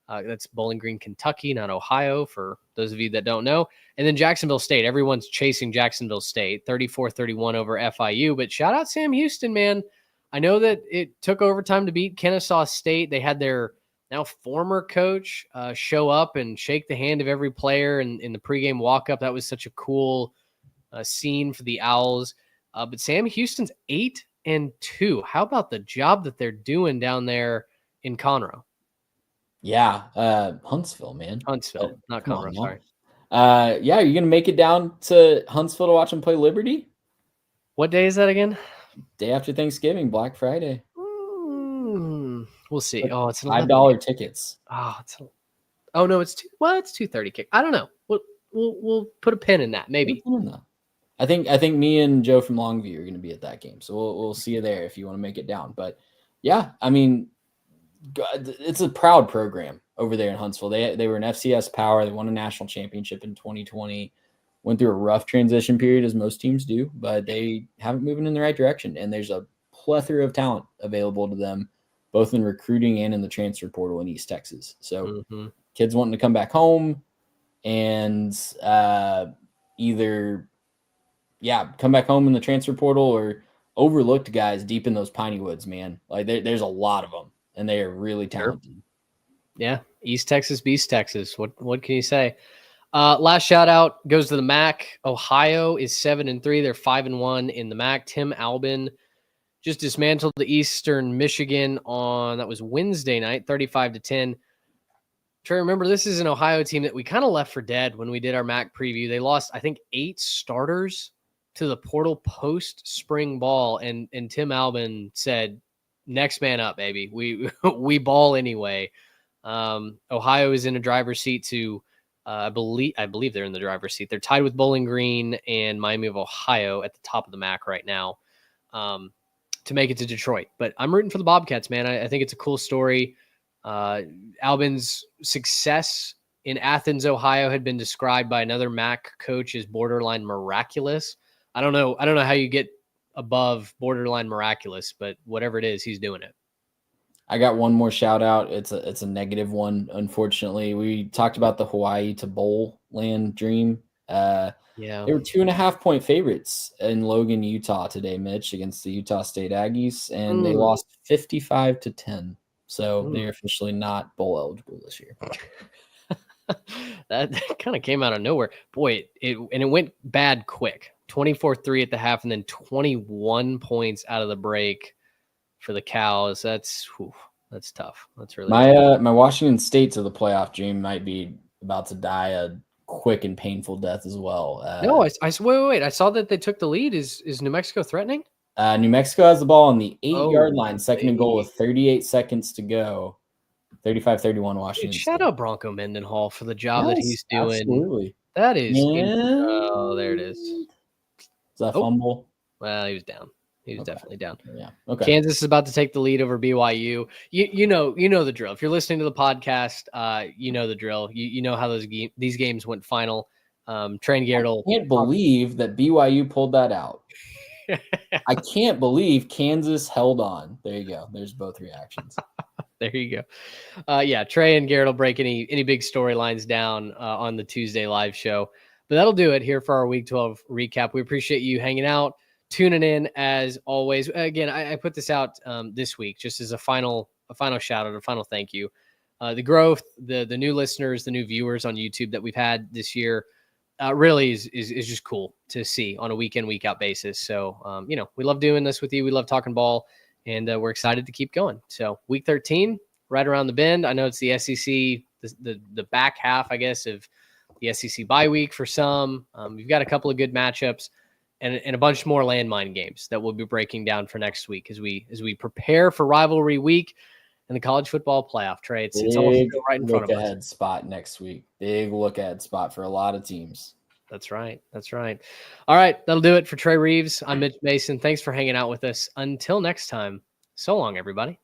That's Bowling Green, Kentucky, not Ohio, for those of you that don't know. And then Jacksonville State. Everyone's chasing Jacksonville State, 34-31 over FIU. But shout out Sam Houston, man. I know that it took overtime to beat Kennesaw State. They had their now former coach show up and shake the hand of every player in the pregame walk-up. That was such a cool scene for the Owls. But Sam Houston's 8-2. How about the job that they're doing down there in Conroe? Yeah, Huntsville, man. Huntsville, not Conroe, sorry. Yeah, you're going to make it down to Huntsville to watch them play Liberty? What day is that again? Day after Thanksgiving, Black Friday. We'll see. Like it's $5 tickets. It's it's $2.30 kick. I don't know. We'll put a pin in that, maybe. I think me and Joe from Longview are going to be at that game, so we'll see you there if you want to make it down. But yeah, I mean, it's a proud program over there in Huntsville. They were an FCS power. They won a national championship in 2020. Went through a rough transition period, as most teams do, but they haven't moving in the right direction. And there's a plethora of talent available to them, both in recruiting and in the transfer portal in East Texas. So kids wanting to come back home and either come back home in the transfer portal or overlooked guys deep in those piney woods, man. Like there's a lot of them, and they are really talented. Yeah, East Texas beats Texas. What can you say? Last shout out goes to the MAC. Ohio is 7-3. They're 5-1 in the MAC. Tim Albin just dismantled the Eastern Michigan that was Wednesday night, 35-10. Trey, remember, this is an Ohio team that we kind of left for dead when we did our MAC preview. They lost, I think, 8 starters to the portal post spring ball, and Tim Albin said, "Next man up, baby. We ball anyway." Ohio is in a driver's seat to, I believe they're in the driver's seat. They're tied with Bowling Green and Miami of Ohio at the top of the MAC right now to make it to Detroit. But I'm rooting for the Bobcats, man. I think it's a cool story. Albin's success in Athens, Ohio, had been described by another MAC coach as borderline miraculous. I don't know how you get above borderline miraculous, but whatever it is, he's doing it. I got one more shout out. It's a negative one, unfortunately. We talked about the Hawaii to bowl land dream. Yeah, they were 2.5-point favorites in Logan, Utah today, Mitch, against the Utah State Aggies, and they lost 55-10. So they're officially not bowl eligible this year. That kind of came out of nowhere. Boy, it went bad quick. 24-3 at the half, and then 21 points out of the break for the Cows. That's tough. That's really tough. My Washington State to the playoff dream might be about to die a quick and painful death as well. No, wait. I saw that they took the lead. Is New Mexico threatening? New Mexico has the ball on the 8-yard line, second and goal with 38 seconds to go. 35-31 Washington. Dude, shout out Bronco Mendenhall for the job that he's doing. Absolutely. That is. Oh, there it is. Is that fumble? Well, he was down. He was definitely down. Yeah. Okay. Kansas is about to take the lead over BYU. You know the drill. If you're listening to the podcast, you know the drill. You know how these games went final. Trey and Garrett. I can't believe that BYU pulled that out. I can't believe Kansas held on. There you go. There's both reactions. There you go. Yeah, Trey and Garrett will break any big storylines down on the Tuesday live show. But that'll do it here for our Week 12 recap. We appreciate you hanging out, tuning in as always. Again, I put this out this week just as a final shout out, a final thank you. The growth, the new listeners, the new viewers on YouTube that we've had this year really is just cool to see on a week in, week out basis. So, we love doing this with you. We love talking ball, and we're excited to keep going. So Week 13, right around the bend. I know it's the SEC, the back half, I guess, of the SEC bye week for some. We've got a couple of good matchups and a bunch more landmine games that we'll be breaking down for next week as we prepare for rivalry week and the college football playoff. Trey, it's almost right in front of us. Look ahead spot next week. Big look ahead spot for a lot of teams. That's right. All right, that'll do it for Trey Reeves. I'm Mitch Mason. Thanks for hanging out with us. Until next time, so long, everybody.